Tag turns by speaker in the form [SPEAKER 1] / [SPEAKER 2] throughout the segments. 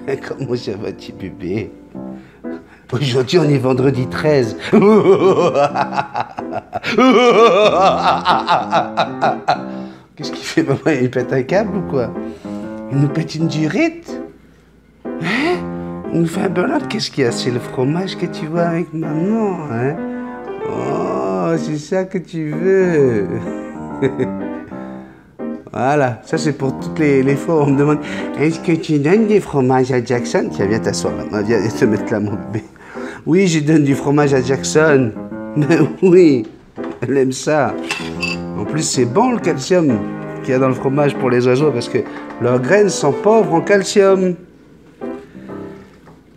[SPEAKER 1] Comment ça va, petit bébé? Aujourd'hui, on est vendredi 13. Qu'est-ce qu'il fait, maman? Il pète un câble ou quoi? Il nous pète une durite? Hein? Il nous fait un burn-out? Qu'est-ce qu'il y a? C'est le fromage que tu vois avec maman, hein? Oh, c'est ça que tu veux. Voilà, ça c'est pour toutes les fois où on me demande est-ce que tu donnes du fromage à Jackson? Tiens, viens t'asseoir là, viens te mettre là, mon bébé. Oui, je donne du fromage à Jackson. Mais oui, elle aime ça. En plus, c'est bon le calcium qu'il y a dans le fromage pour les oiseaux parce que leurs graines sont pauvres en calcium.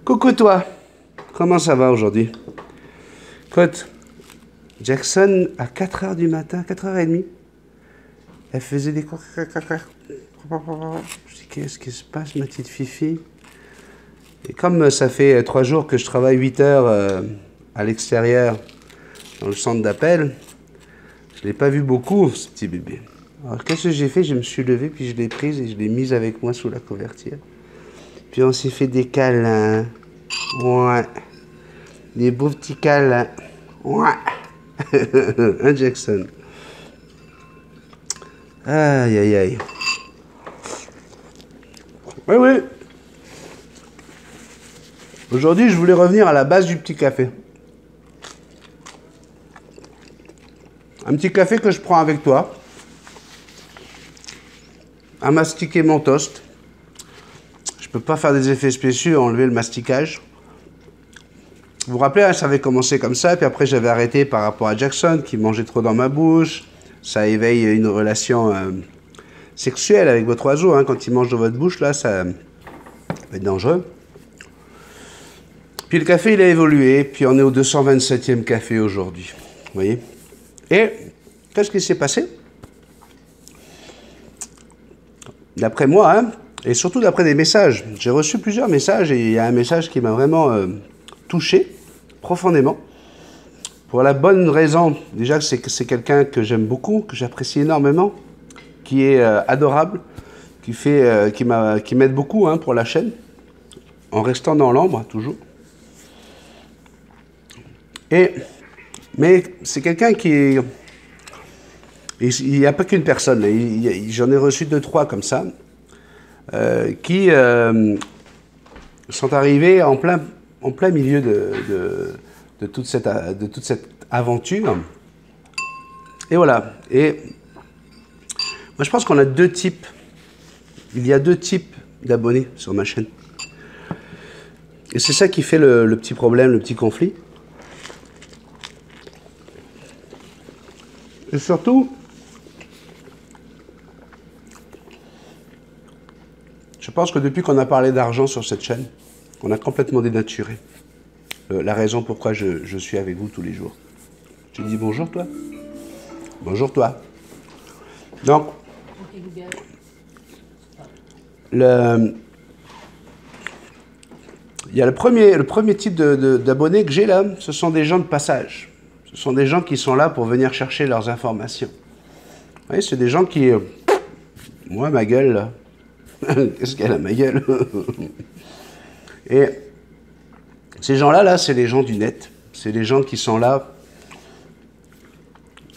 [SPEAKER 1] Coucou toi, comment ça va aujourd'hui? Écoute, Jackson à 4h du matin, 4h30, elle faisait des cours. Je dis, qu'est-ce qui se passe, ma petite Fifi? Et comme ça fait 3 jours que je travaille 8 heures à l'extérieur, dans le centre d'appel, je ne l'ai pas vu beaucoup, ce petit bébé. Alors, qu'est-ce que j'ai fait? Je me suis levé, puis je l'ai prise et je l'ai mise avec moi sous la couverture. Puis on s'est fait des câlins. Ouais. Des beaux petits câlins. Ouais. Hein, Jackson? Aïe, aïe, aïe. Oui, oui. Aujourd'hui, je voulais revenir à la base du petit café. Un petit café que je prends avec toi. À mastiquer mon toast. Je peux pas faire des effets spéciaux, enlever le masticage. Vous vous rappelez, hein, ça avait commencé comme ça, puis après j'avais arrêté par rapport à Jackson, qui mangeait trop dans ma bouche. Ça éveille une relation sexuelle avec votre oiseau, hein, quand il mange dans votre bouche, là, ça peut être dangereux. Puis le café, il a évolué, puis on est au 227e café aujourd'hui, vous voyez. Et qu'est-ce qui s'est passé? D'après moi, hein, et surtout d'après des messages, j'ai reçu plusieurs messages, et il y a un message qui m'a vraiment touché, profondément, pour la bonne raison, déjà que c'est quelqu'un que j'aime beaucoup, que j'apprécie énormément, qui est adorable, qui m'aide beaucoup hein, pour la chaîne, en restant dans l'ombre, toujours. Mais c'est quelqu'un qui est... Il n'y a pas qu'une personne, j'en ai reçu 2-3 comme ça, qui sont arrivés en plein milieu de toute cette aventure. Et voilà. Et moi, je pense qu'on a 2 types. Il y a 2 types d'abonnés sur ma chaîne. Et c'est ça qui fait le petit problème, le petit conflit. Et surtout, je pense que depuis qu'on a parlé d'argent sur cette chaîne, on a complètement dénaturé la raison pourquoi je suis avec vous tous les jours. Tu dis bonjour toi? Bonjour toi. Donc, il y a le premier type d'abonnés que j'ai là, ce sont des gens de passage. Ce sont des gens qui sont là pour venir chercher leurs informations. Vous voyez, c'est des gens qui... moi, ma gueule, là. Qu'est-ce qu'elle a, ma gueule? Et ces gens-là, c'est les gens du net. C'est les gens qui sont là,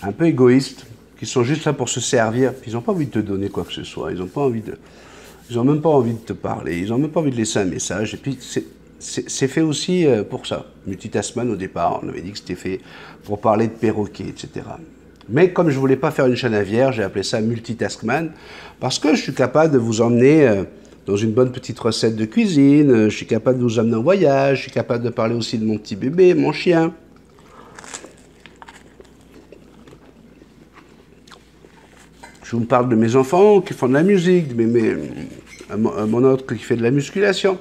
[SPEAKER 1] un peu égoïstes, qui sont juste là pour se servir. Ils n'ont pas envie de te donner quoi que ce soit. Ils n'ont pas envie de... Ils n'ont même pas envie de te parler. Ils n'ont même pas envie de laisser un message. Et puis, c'est fait aussi pour ça. Multitaskman, au départ, on avait dit que c'était fait pour parler de perroquets, etc. Mais comme je ne voulais pas faire une chaîne à vierge, j'ai appelé ça Multitaskman, parce que je suis capable de vous emmener dans une bonne petite recette de cuisine, je suis capable de vous emmener en voyage, je suis capable de parler aussi de mon petit bébé, mon chien. Je vous parle de mes enfants qui font de la musique, mon autre qui fait de la musculation.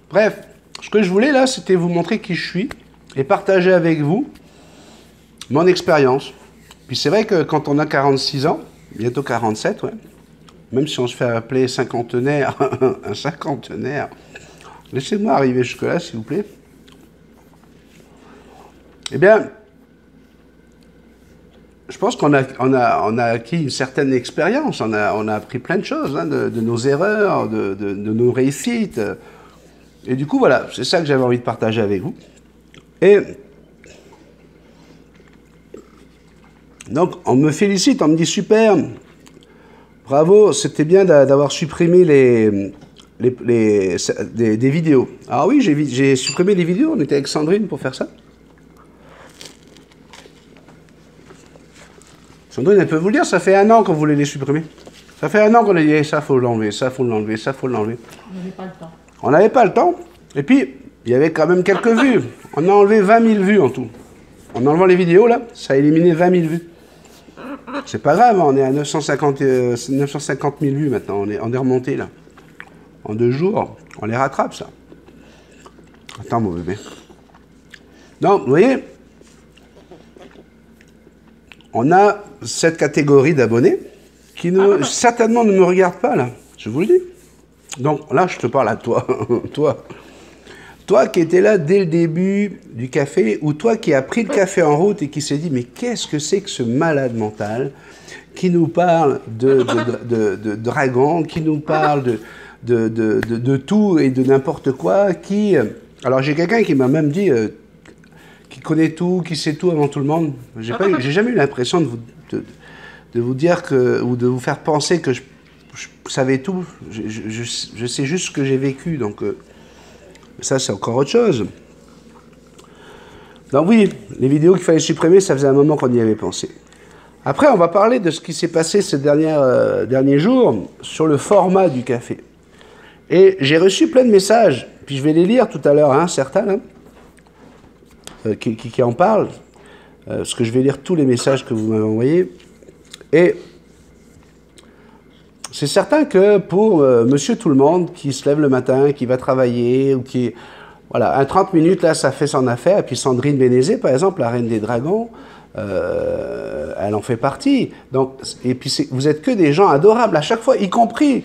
[SPEAKER 1] Bref, ce que je voulais là, c'était vous montrer qui je suis et partager avec vous mon expérience. Puis c'est vrai que quand on a 46 ans, bientôt 47, ouais, même si on se fait appeler cinquantenaire, un cinquantenaire, laissez-moi arriver jusque-là, s'il vous plaît. Eh bien, je pense qu'on a acquis une certaine expérience, on a appris plein de choses, hein, de nos erreurs, de nos réussites. Et du coup, voilà, c'est ça que j'avais envie de partager avec vous. Et donc, on me félicite, on me dit super, bravo, c'était bien d'avoir supprimé des vidéos. Alors oui, j'ai supprimé les vidéos, on était avec Sandrine pour faire ça. Sandrine, elle peut vous le dire, ça fait 1 an qu'on voulait les supprimer. Ça fait 1 an qu'on a dit, ça faut l'enlever, ça faut l'enlever, ça faut l'enlever.
[SPEAKER 2] On n'avait pas le temps.
[SPEAKER 1] On n'avait pas le temps. Et puis, il y avait quand même quelques vues. On a enlevé 20 000 vues en tout. En enlevant les vidéos, là, ça a éliminé 20 000 vues. C'est pas grave, on est à 950 000 vues maintenant. On est remonté, là. En 2 jours, on les rattrape, ça. Attends, mon bébé. Donc, vous voyez, on a cette catégorie d'abonnés qui certainement ne me regardent pas, là. Je vous le dis. Donc, là, je te parle à toi. Toi qui étais là dès le début du café, ou toi qui as pris le café en route et qui s'est dit, mais qu'est-ce que c'est que ce malade mental qui nous parle de dragon, qui nous parle de tout et de n'importe quoi, qui... Alors j'ai quelqu'un qui m'a même dit, qui connaît tout, qui sait tout avant tout le monde. J'ai jamais eu l'impression de vous dire que, ou de vous faire penser que je savais tout. Je sais juste ce que j'ai vécu, donc... ça, c'est encore autre chose. Donc oui, les vidéos qu'il fallait supprimer, ça faisait un moment qu'on y avait pensé. Après, on va parler de ce qui s'est passé ces derniers jours sur le format du café. Et j'ai reçu plein de messages, puis je vais les lire tout à l'heure, hein, certains, là, qui en parlent, parce que je vais lire tous les messages que vous m'avez envoyés. Et c'est certain que pour monsieur tout le monde qui se lève le matin, qui va travailler, ou qui... Voilà, un 30 minutes, là, ça fait son affaire. Et puis Sandrine Bénézé, par exemple, la reine des dragons, elle en fait partie. Donc, et puis vous êtes que des gens adorables à chaque fois, y compris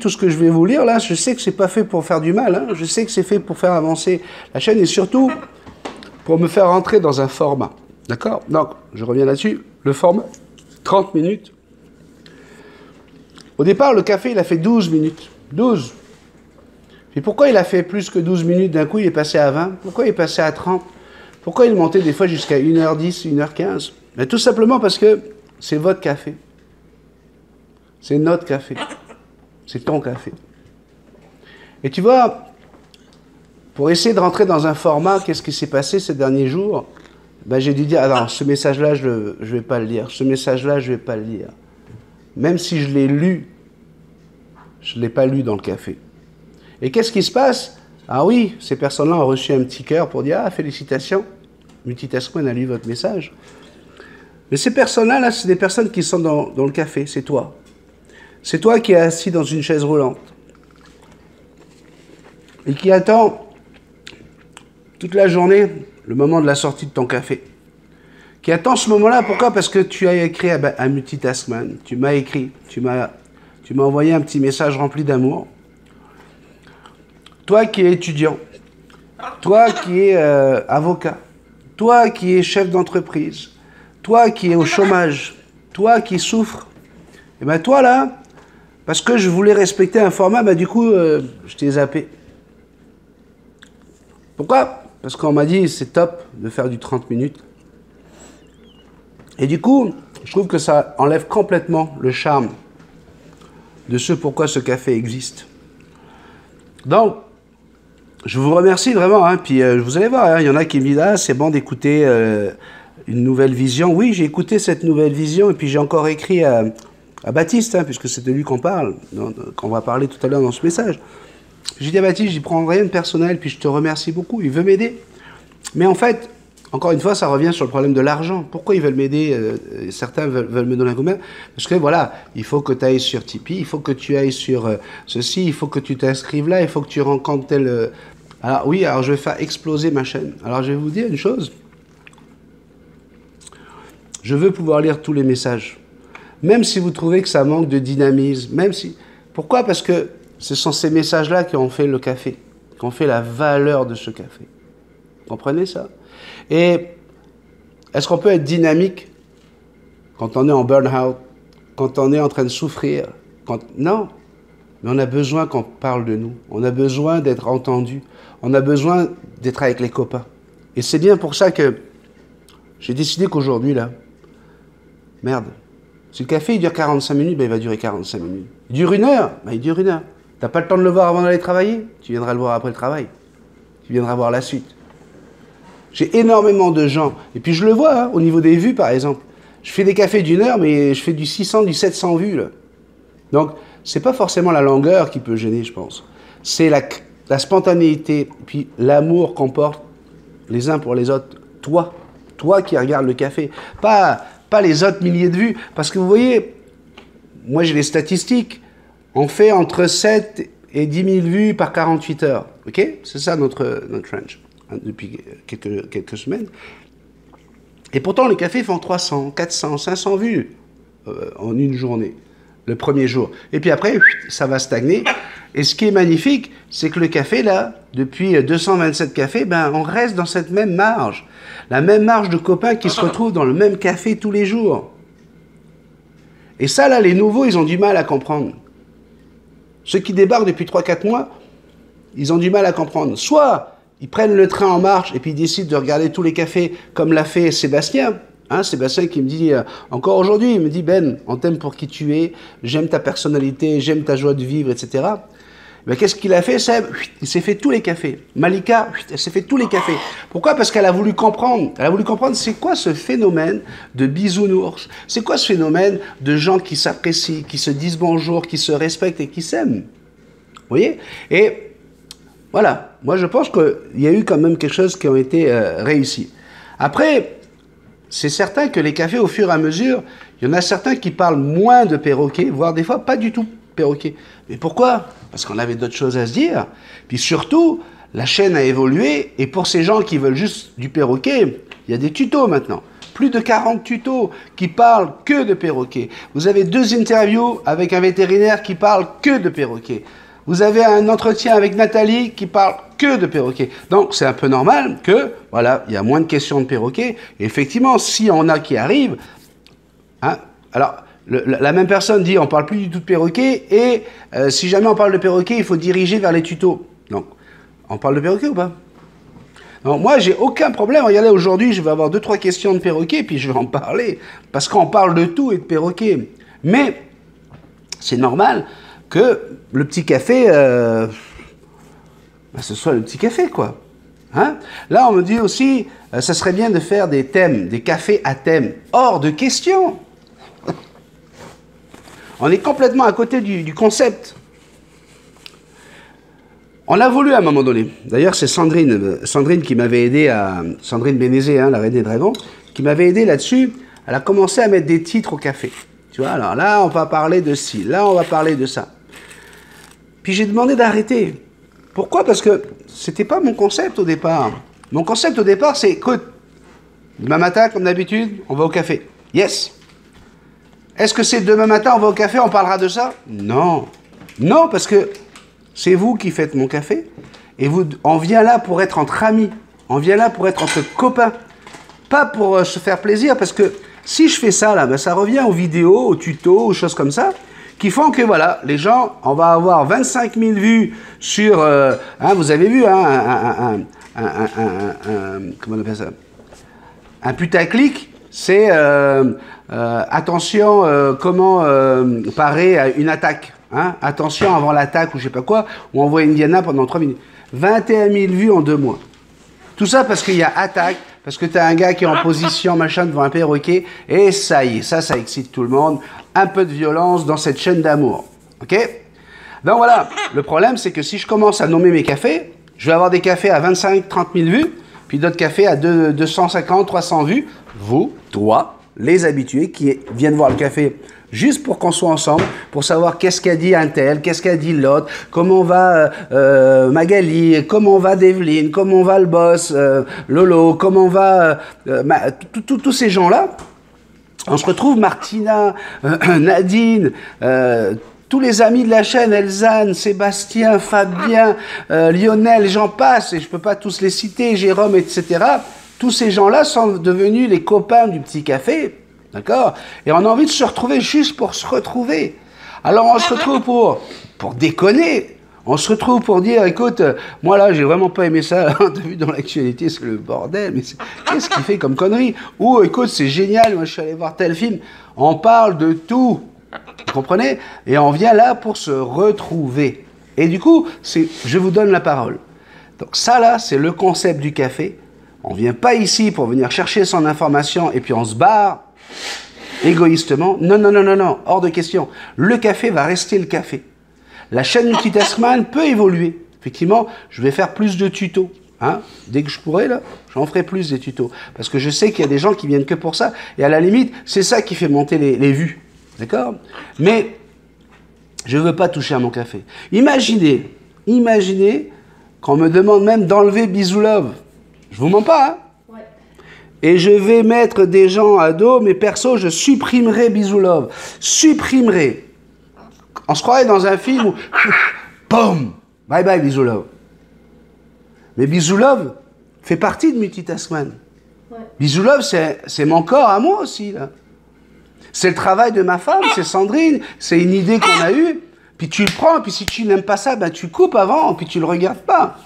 [SPEAKER 1] tout ce que je vais vous lire, là, je sais que c'est pas fait pour faire du mal, hein, je sais que c'est fait pour faire avancer la chaîne et surtout pour me faire rentrer dans un format. D'accord? Donc, je reviens là-dessus. Le format, 30 minutes. Au départ, le café, il a fait 12 minutes. 12. Et pourquoi il a fait plus que 12 minutes d'un coup, il est passé à 20? Pourquoi il est passé à 30? Pourquoi il montait des fois jusqu'à 1h10, 1h15? Mais tout simplement parce que c'est votre café. C'est notre café. C'est ton café. Et tu vois, pour essayer de rentrer dans un format, qu'est-ce qui s'est passé ces derniers jours? Ben, j'ai dû dire, alors ce message-là, je ne vais pas le lire. Ce message-là, je ne vais pas le lire. Même si je l'ai lu, je ne l'ai pas lu dans le café. Et qu'est-ce qui se passe? Ah oui, ces personnes-là ont reçu un petit cœur pour dire « Ah, félicitations, Multitaskman a lu votre message. » Mais ces personnes-là, là, c'est des personnes qui sont dans le café, c'est toi. C'est toi qui es assis dans une chaise roulante. Et qui attend toute la journée le moment de la sortie de ton café. Qui attend ce moment-là, pourquoi? Parce que tu as écrit à Multitaskman, tu m'as écrit, tu m'as envoyé un petit message rempli d'amour. Toi qui es étudiant, toi qui es avocat, toi qui es chef d'entreprise, toi qui es au chômage, toi qui souffres, et bien toi là, parce que je voulais respecter un format, ben du coup, je t'ai zappé. Pourquoi? Parce qu'on m'a dit c'est top de faire du 30 minutes. Et du coup, je trouve que ça enlève complètement le charme de ce pourquoi ce café existe. Donc, je vous remercie vraiment, hein, puis vous allez voir, hein, il y en a qui me disent « Ah, c'est bon d'écouter une nouvelle vision. » Oui, j'ai écouté cette nouvelle vision, et puis j'ai encore écrit à Baptiste, hein, puisque c'est de lui qu'on parle, qu'on va parler tout à l'heure dans ce message. J'ai dit à Baptiste, j'y prends rien de personnel, puis je te remercie beaucoup, il veut m'aider. Mais en fait, encore une fois, ça revient sur le problème de l'argent. Pourquoi ils veulent m'aider? Certains veulent me donner un coup de main. Parce que voilà, il faut que tu ailles sur Tipeee, il faut que tu ailles sur ceci, il faut que tu t'inscrives là, il faut que tu rencontres tel... Alors oui, alors je vais faire exploser ma chaîne. Alors je vais vous dire une chose. Je veux pouvoir lire tous les messages. Même si vous trouvez que ça manque de dynamisme, même si... Pourquoi? Parce que ce sont ces messages-là qui ont fait le café, qui ont fait la valeur de ce café. Vous comprenez ça? Et est-ce qu'on peut être dynamique quand on est en burn-out, quand on est en train de souffrir? Non. mais on a besoin qu'on parle de nous. On a besoin d'être entendu. On a besoin d'être avec les copains. Et c'est bien pour ça que j'ai décidé qu'aujourd'hui, là, merde, si le café il dure 45 minutes, ben il va durer 45 minutes. Il dure 1 heure, ben il dure 1 heure. T'as pas le temps de le voir avant d'aller travailler, tu viendras le voir après le travail. Tu viendras voir la suite. J'ai énormément de gens, et puis je le vois, hein, au niveau des vues par exemple. Je fais des cafés d'1 heure, mais je fais du 600, du 700 vues, là. Donc, c'est pas forcément la longueur qui peut gêner, je pense. C'est la spontanéité, puis l'amour qu'on porte les uns pour les autres. Toi qui regardes le café. Pas les autres milliers de vues. Parce que vous voyez, moi j'ai les statistiques. On fait entre 7 et 10 000 vues par 48 heures. Ok? C'est ça notre range, hein, depuis quelques semaines. Et pourtant, les cafés font 300, 400, 500 vues en une journée, le premier jour. Et puis après, ça va stagner. Et ce qui est magnifique, c'est que le café, là, depuis 227 cafés, ben, on reste dans cette même marge. La même marge de copains qui se retrouvent dans le même café tous les jours. Et ça, là, les nouveaux, ils ont du mal à comprendre. Ceux qui débarquent depuis 3-4 mois, ils ont du mal à comprendre. Soit ils prennent le train en marche et puis ils décident de regarder tous les cafés comme l'a fait Sébastien. Hein, Sébastien qui me dit, encore aujourd'hui, il me dit, Ben, on t'aime pour qui tu es, j'aime ta personnalité, j'aime ta joie de vivre, etc. Ben, qu'est-ce qu'il a fait, Seb? Il s'est fait tous les cafés. Malika, elle s'est fait tous les cafés. Pourquoi? Parce qu'elle a voulu comprendre. Elle a voulu comprendre c'est quoi ce phénomène de bisounours. C'est quoi ce phénomène de gens qui s'apprécient, qui se disent bonjour, qui se respectent et qui s'aiment. Vous voyez? Et voilà, moi je pense qu'il y a eu quand même quelque chose qui a été réussi. Après, c'est certain que les cafés, au fur et à mesure, il y en a certains qui parlent moins de perroquet, voire des fois pas du tout perroquet. Mais pourquoi? Parce qu'on avait d'autres choses à se dire. Puis surtout, la chaîne a évolué, et pour ces gens qui veulent juste du perroquet, il y a des tutos maintenant. Plus de 40 tutos qui parlent que de perroquet. Vous avez 2 interviews avec un vétérinaire qui parle que de perroquet. Vous avez un entretien avec Nathalie qui parle que de perroquet. Donc, c'est un peu normal que, voilà, il y a moins de questions de perroquet. Et effectivement, si on a qui arrivent, hein, alors, la même personne dit, on parle plus du tout de perroquet, et si jamais on parle de perroquet, il faut diriger vers les tutos. Donc, on parle de perroquet ou pas? Donc, moi, j'ai aucun problème. Regardez, aujourd'hui, je vais avoir 2-3 questions de perroquet, puis je vais en parler, parce qu'on parle de tout et de perroquet. Mais, c'est normal que le petit café, ce soit le petit café, quoi. Hein? Là, on me dit aussi, ça serait bien de faire des thèmes, des cafés à thème. Hors de question. On est complètement à côté du concept. On l'a voulu à un moment donné. D'ailleurs, c'est Sandrine qui m'avait aidé Sandrine Bénézé, hein, la Reine des Dragons, qui m'avait aidé là-dessus. Elle a commencé à mettre des titres au café. Tu vois, alors là, on va parler de ci, là, on va parler de ça. Puis j'ai demandé d'arrêter. Pourquoi? Parce que c'était pas mon concept au départ. Mon concept au départ, c'est, écoute, demain matin, comme d'habitude, on va au café. Yes. Est-ce que c'est demain matin, on va au café, on parlera de ça? Non. Non, parce que c'est vous qui faites mon café. Et on vient là pour être entre amis. On vient là pour être entre copains. Pas pour se faire plaisir, parce que si je fais ça, là, ben, ça revient aux vidéos, aux tutos, aux choses comme ça, qui font que, voilà, les gens, on va avoir 25 000 vues sur... hein, vous avez vu, hein, comment on appelle ça? Un putaclic, c'est attention, comment parer à une attaque. Hein? Attention avant l'attaque ou je sais pas quoi, ou on voit Indiana pendant 3 minutes. 21 000 vues en 2 mois. Tout ça parce qu'il y a attaque, parce que tu as un gars qui est en position, machin, devant un perroquet, et ça y est, ça excite tout le monde. Un peu de violence dans cette chaîne d'amour. Ok? Donc voilà, le problème c'est que si je commence à nommer mes cafés, je vais avoir des cafés à 25 000, 30 000 vues, puis d'autres cafés à 250, 300 vues. Vous, toi, les habitués qui viennent voir le café juste pour qu'on soit ensemble, pour savoir qu'est-ce qu'a dit un tel, qu'est-ce qu'a dit l'autre, comment va Magali, comment va Develyne, comment va le boss, Lolo, comment va tous ces gens-là. On se retrouve, Martina, Nadine, tous les amis de la chaîne, Elzane, Sébastien, Fabien, Lionel, j'en passe, et je ne peux pas tous les citer, Jérôme, etc. Tous ces gens-là sont devenus les copains du petit café, d'accord? Et on a envie de se retrouver juste pour se retrouver. Alors on se retrouve pour pour déconner. On se retrouve pour dire, écoute, moi là, j'ai vraiment pas aimé ça, t'as vu dans l'actualité, c'est le bordel, mais qu'est-ce qu'il fait comme connerie? Ou écoute, c'est génial, moi je suis allé voir tel film. On parle de tout, vous comprenez? Et on vient là pour se retrouver. Et du coup, je vous donne la parole. Donc ça là, c'est le concept du café. On vient pas ici pour venir chercher son information et puis on se barre égoïstement. Non, non, non, non, non, hors de question. Le café va rester le café. La chaîne Multitaskman peut évoluer. Effectivement, je vais faire plus de tutos. Hein. Dès que je pourrai, là, j'en ferai plus des tutos. Parce que je sais qu'il y a des gens qui viennent que pour ça. Et à la limite, c'est ça qui fait monter les vues. D'accord? Mais je ne veux pas toucher à mon café. Imaginez qu'on me demande même d'enlever Bisou Love. Je vous mens pas, hein? Ouais. Et je vais mettre des gens à dos, mais perso, je supprimerai Bisou Love. Supprimerai. On se croirait dans un film où... Boum! Bye bye, Bisou Love. Mais Bisou Love fait partie de Multitaskman. Ouais. Bisou Love, c'est mon corps à moi aussi, là. C'est le travail de ma femme, c'est Sandrine, c'est une idée qu'on a eue. Puis tu le prends, puis si tu n'aimes pas ça, ben tu coupes avant, puis tu le regardes pas.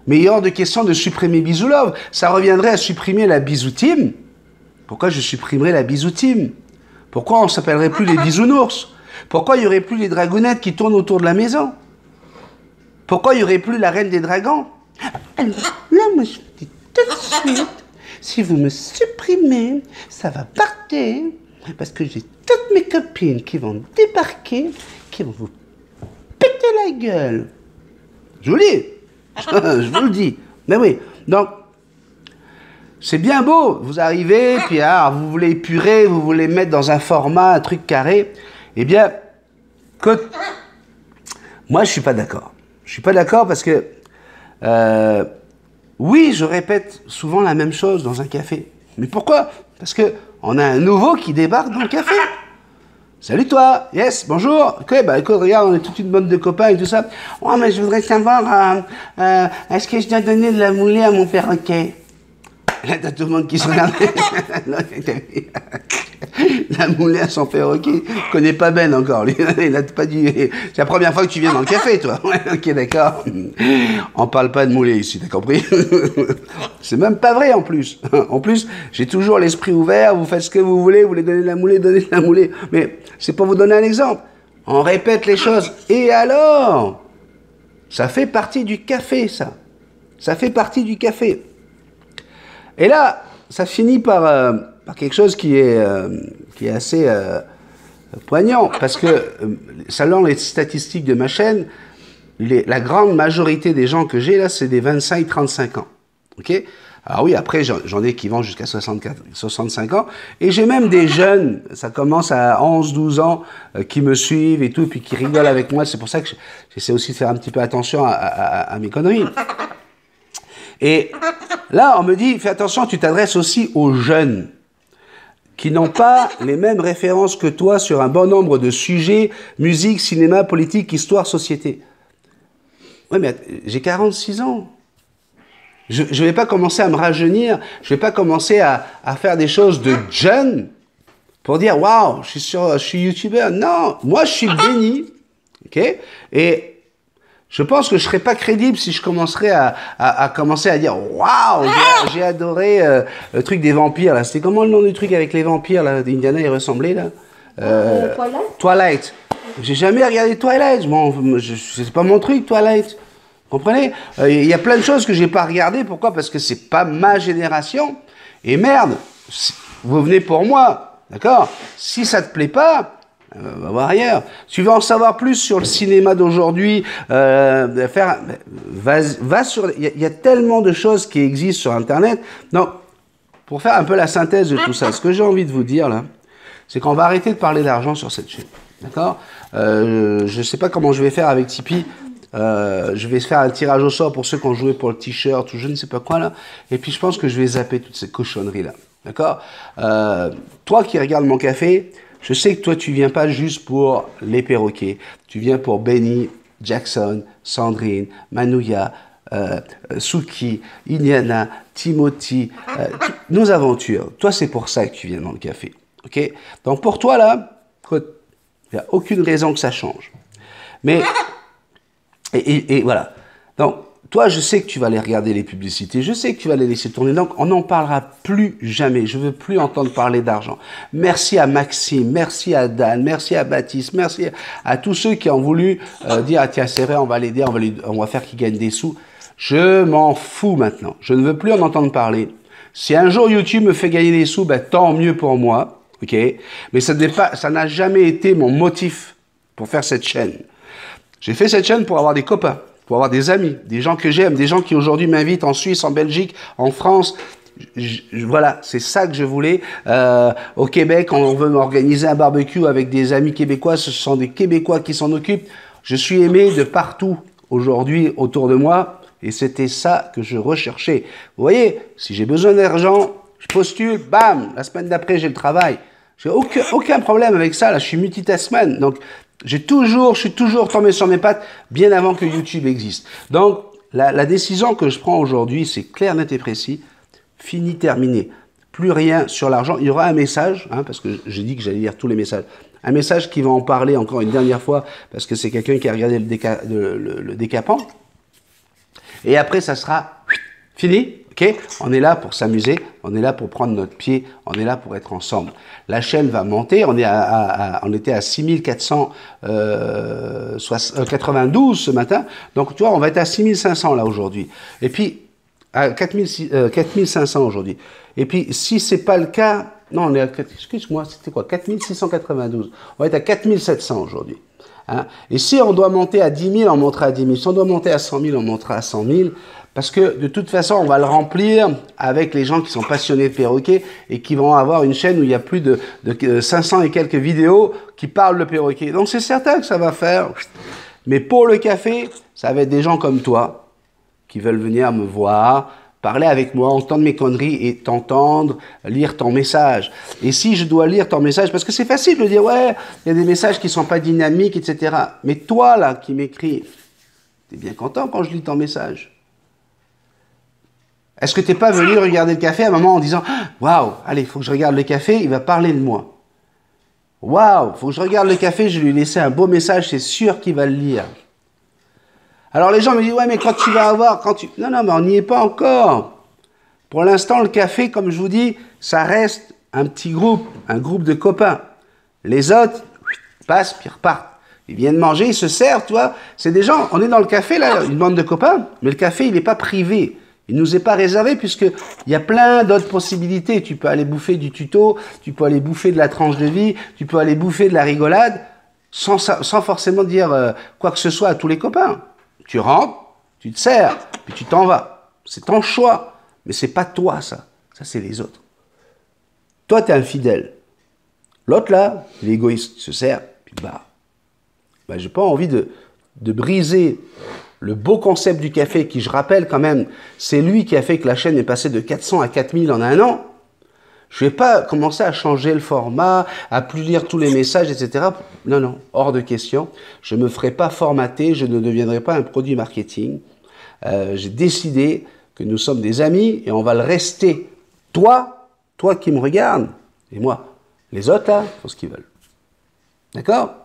[SPEAKER 1] Mais il est hors de question de supprimer Bisou Love. Ça reviendrait à supprimer la Bisou Team. Pourquoi je supprimerais la Bisou Team? Pourquoi on ne s'appellerait plus les Bisounours? Pourquoi il n'y aurait plus les dragounettes qui tournent autour de la maison? Pourquoi il n'y aurait plus la reine des dragons? Alors, là, moi, je vous dis tout de suite, si vous me supprimez, ça va partir, parce que j'ai toutes mes copines qui vont débarquer, qui vont vous péter la gueule. Je vous le dis. Je vous le dis. Mais oui, donc, c'est bien beau. Vous arrivez, puis vous voulez épurer, vous voulez mettre dans un format, un truc carré. Eh bien, moi, je ne suis pas d'accord. Je ne suis pas d'accord parce que, oui, je répète souvent la même chose dans un café. Mais pourquoi? Parce qu'on a un nouveau qui débarque dans le café. Salut toi, yes, bonjour. Ok, bah écoute, regarde, on est toute une bande de copains et tout ça. Oh, mais je voudrais savoir, est-ce que je dois donner de la moulée à mon perroquet? Là, t'as tout le monde qui se regarde. La moulée à son perroquet. Il connaît pas Ben encore, lui. Il a pas dit. C'est la première fois que tu viens dans le café, toi. Ouais, ok, d'accord. On parle pas de moulée ici, t'as compris? C'est même pas vrai, en plus. En plus, j'ai toujours l'esprit ouvert. Vous faites ce que vous voulez. Vous voulez donner de la moulée, donnez de la moulée. Mais c'est pour vous donner un exemple. On répète les choses. Et alors? Ça fait partie du café, ça. Ça fait partie du café. Et là, ça finit par quelque chose qui est assez poignant, parce que, selon les statistiques de ma chaîne, la grande majorité des gens que j'ai là, c'est des 25-35 ans. Ok? Alors oui, après, j'en ai qui vont jusqu'à 65 ans, et j'ai même des jeunes, ça commence à 11-12 ans, qui me suivent et tout, puis qui rigolent avec moi. C'est pour ça que j'essaie aussi de faire un petit peu attention à mes conneries. Et là, on me dit, fais attention, tu t'adresses aussi aux jeunes qui n'ont pas les mêmes références que toi sur un bon nombre de sujets, musique, cinéma, politique, histoire, société. Oui, mais j'ai 46 ans. Je ne vais pas commencer à me rajeunir, je ne vais pas commencer à faire des choses de jeune pour dire, waouh, je suis youtubeur. Non, moi, je suis béni. Ok? Et je pense que je ne serais pas crédible si je commencerais à commencer à dire « Waouh, j'ai adoré le truc des vampires. » C'était comment le nom du truc avec les vampires là, d'Indiana, il ressemblait là
[SPEAKER 2] Twilight.
[SPEAKER 1] Twilight. J'ai jamais regardé Twilight. C'est pas mon truc, Twilight. Vous comprenez? Il y a plein de choses que j'ai pas regardées. Pourquoi? Parce que c'est pas ma génération. Et merde, vous venez pour moi. D'accord? Si ça te plaît pas... va voir ailleurs. Tu veux en savoir plus sur le cinéma d'aujourd'hui, va sur... Il y a tellement de choses qui existent sur Internet. Donc, pour faire un peu la synthèse de tout ça, ce que j'ai envie de vous dire, là, c'est qu'on va arrêter de parler d'argent sur cette chaîne. D'accord? Je ne sais pas comment je vais faire avec Tipeee. Je vais faire un tirage au sort pour ceux qui ont joué pour le t-shirt ou je ne sais pas quoi, là. Et puis, je pense que je vais zapper toutes ces cochonneries-là. D'accord? Toi qui regardes mon café... Je sais que toi, tu viens pas juste pour les perroquets. Tu viens pour Benny, Jackson, Sandrine, Manouya, Suki, Iliana, Timothy, nos aventures. Toi, c'est pour ça que tu viens dans le café. Ok? Donc, pour toi, là, il n'y a aucune raison que ça change. Mais, et voilà. Donc, toi, je sais que tu vas aller regarder les publicités, je sais que tu vas les laisser tourner, donc on n'en parlera plus jamais. Je veux plus entendre parler d'argent. Merci à Maxime, merci à Dan, merci à Baptiste, merci à tous ceux qui ont voulu dire, ah tiens, c'est vrai, on va l'aider, on va faire qu'il gagne des sous. Je m'en fous maintenant. Je ne veux plus en entendre parler. Si un jour YouTube me fait gagner des sous, ben, tant mieux pour moi, ok? Mais ça n'a jamais été mon motif pour faire cette chaîne. J'ai fait cette chaîne pour avoir des copains, pour avoir des amis, des gens que j'aime, des gens qui aujourd'hui m'invitent en Suisse, en Belgique, en France. Voilà, c'est ça que je voulais. Au Québec, on veut m'organiser un barbecue avec des amis québécois. Ce sont des Québécois qui s'en occupent. Je suis aimé de partout aujourd'hui autour de moi. Et c'était ça que je recherchais. Vous voyez, si j'ai besoin d'argent, je postule, bam, la semaine d'après, j'ai le travail. J'ai aucun problème avec ça. Là, je suis multitaskman. Donc, je suis toujours tombé sur mes pattes bien avant que YouTube existe. Donc, la décision que je prends aujourd'hui, c'est clair, net et précis. Fini, terminé. Plus rien sur l'argent. Il y aura un message, hein, parce que j'ai dit que j'allais lire tous les messages. Un message qui va en parler encore une dernière fois, parce que c'est quelqu'un qui a regardé le décapant. Et après, ça sera fini. Ok, on est là pour s'amuser, on est là pour prendre notre pied, on est là pour être ensemble. La chaîne va monter, on était à 6492 ce matin, donc tu vois, on va être à 6500 là aujourd'hui. Et puis, à 4500 aujourd'hui. Et puis, si c'est pas le cas, non, on est à, excuse-moi, c'était quoi, 4692. On va être à 4700 aujourd'hui. Hein? Et si on doit monter à 10 000, on montera à 10 000. Si on doit monter à 100 000, on montera à 100 000. Parce que de toute façon, on va le remplir avec les gens qui sont passionnés de perroquets et qui vont avoir une chaîne où il y a plus de 500 et quelques vidéos qui parlent de perroquets. Donc c'est certain que ça va faire. Mais pour le café, ça va être des gens comme toi qui veulent venir me voir, parler avec moi, entendre mes conneries et t'entendre, lire ton message. Et si je dois lire ton message, parce que c'est facile de dire, ouais, il y a des messages qui sont pas dynamiques, etc. Mais toi, là, qui m'écris, t'es bien content quand je lis ton message? Est-ce que t'es pas venu regarder le café à un moment en disant, waouh, allez, il faut que je regarde le café, il va parler de moi. Waouh, il faut que je regarde le café, je lui ai laissé un beau message, c'est sûr qu'il va le lire. Alors les gens me disent, ouais, mais quand tu vas avoir, Non, non, mais on n'y est pas encore. Pour l'instant, le café, comme je vous dis, ça reste un petit groupe, un groupe de copains. Les autres passent, puis repartent. Ils viennent manger, ils se servent, tu vois. C'est des gens, on est dans le café, là, une bande de copains, mais le café, il n'est pas privé. Il ne nous est pas réservé, puisqu'il y a plein d'autres possibilités. Tu peux aller bouffer du tuto, tu peux aller bouffer de la tranche de vie, tu peux aller bouffer de la rigolade, sans forcément dire quoi que ce soit à tous les copains. Tu rentres, tu te sers, puis tu t'en vas. C'est ton choix. Mais c'est pas toi, ça. Ça, c'est les autres. Toi, tu es un fidèle. L'autre, là, il est égoïste. Il se sert, puis bah. Bah, j'ai pas envie de briser le beau concept du café, qui, je rappelle quand même, c'est lui qui a fait que la chaîne est passée de 400 à 4000 en un an. Je ne vais pas commencer à changer le format, à plus lire tous les messages, etc. Non, non, hors de question. Je ne me ferai pas formater, je ne deviendrai pas un produit marketing. J'ai décidé que nous sommes des amis et on va le rester. Toi qui me regardes, et moi. Les autres, là, font ce qu'ils veulent. D'accord?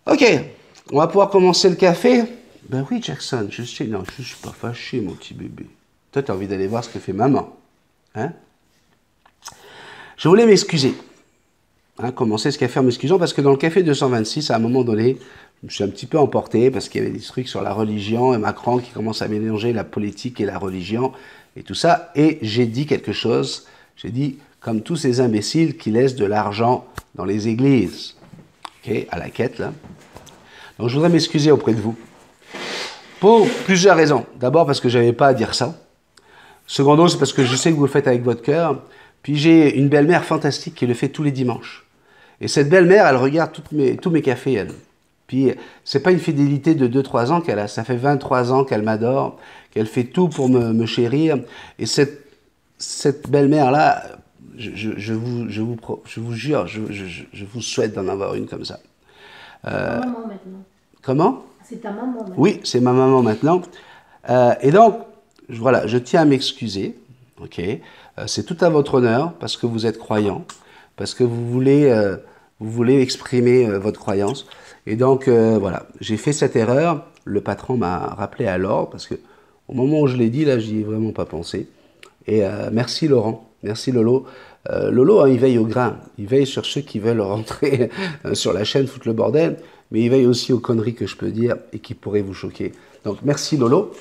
[SPEAKER 1] Ok, on va pouvoir commencer le café. Ben oui, Jackson, je sais, non, je ne suis pas fâché, mon petit bébé. Toi, tu as envie d'aller voir ce que fait maman. Hein? Je voulais m'excuser. Hein, commencer ce café en m'excusant parce que dans le café 226, à un moment donné, je me suis un petit peu emporté parce qu'il y avait des trucs sur la religion et Macron qui commence à mélanger la politique et la religion et tout ça. Et j'ai dit quelque chose. J'ai dit, comme tous ces imbéciles qui laissent de l'argent dans les églises. Ok, à la quête, là. Donc je voudrais m'excuser auprès de vous. Pour plusieurs raisons. D'abord parce que je n'avais pas à dire ça. Secondo, c'est parce que je sais que vous le faites avec votre cœur. Puis j'ai une belle-mère fantastique qui le fait tous les dimanches. Et cette belle-mère, elle regarde tous mes cafés, elle. Puis c'est pas une fidélité de 2-3 ans qu'elle a. Ça fait 23 ans qu'elle m'adore, qu'elle fait tout pour me chérir. Et cette belle-mère-là, je vous jure, je vous souhaite d'en avoir une comme ça.
[SPEAKER 2] C'est ta maman maintenant.
[SPEAKER 1] Comment?
[SPEAKER 2] C'est ta maman maintenant.
[SPEAKER 1] Oui, c'est ma maman maintenant. Et donc, voilà, je tiens à m'excuser. Ok, c'est tout à votre honneur parce que vous êtes croyant, parce que vous voulez vous voulez exprimer votre croyance. Et donc, voilà, j'ai fait cette erreur. Le patron m'a rappelé à l'ordre parce que au moment où je l'ai dit, là, j'y ai vraiment pas pensé. Et merci Laurent, merci Lolo. Lolo, hein, il veille au grain. Il veille sur ceux qui veulent rentrer sur la chaîne, foutre le bordel. Mais il veille aussi aux conneries que je peux dire et qui pourraient vous choquer. Donc, merci Lolo.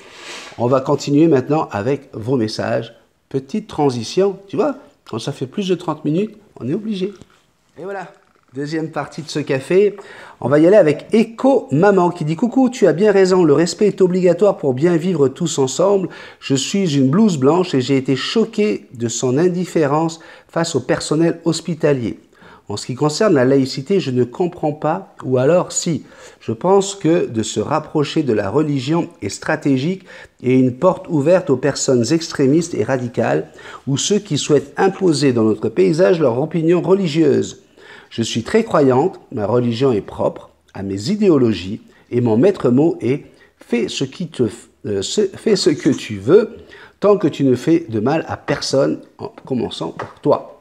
[SPEAKER 1] On va continuer maintenant avec vos messages. Petite transition, tu vois, quand ça fait plus de 30 minutes, on est obligé. Et voilà, deuxième partie de ce café. On va y aller avec Echo Maman qui dit « Coucou, tu as bien raison, le respect est obligatoire pour bien vivre tous ensemble. Je suis une blouse blanche et j'ai été choqué de son indifférence face au personnel hospitalier. En ce qui concerne la laïcité, je ne comprends pas, ou alors si. Je pense que de se rapprocher de la religion est stratégique et une porte ouverte aux personnes extrémistes et radicales ou ceux qui souhaitent imposer dans notre paysage leur opinion religieuse. Je suis très croyante, ma religion est propre à mes idéologies et mon maître mot est « fais ce que tu veux tant que tu ne fais de mal à personne en commençant par toi ».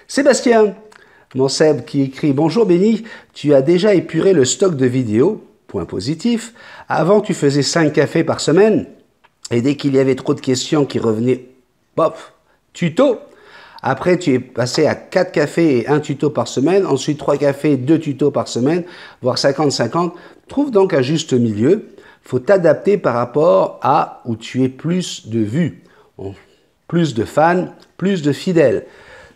[SPEAKER 1] Sébastien, mon Seb, qui écrit « Bonjour Béni, tu as déjà épuré le stock de vidéos, point positif. Avant, tu faisais 5 cafés par semaine, et dès qu'il y avait trop de questions qui revenaient, pop, tuto. Après, tu es passé à 4 cafés et 1 tuto par semaine, ensuite 3 cafés, 2 tutos par semaine, voire 50-50. Trouve donc un juste milieu. Faut t'adapter par rapport à où tu es plus de vues, plus de fans, plus de fidèles.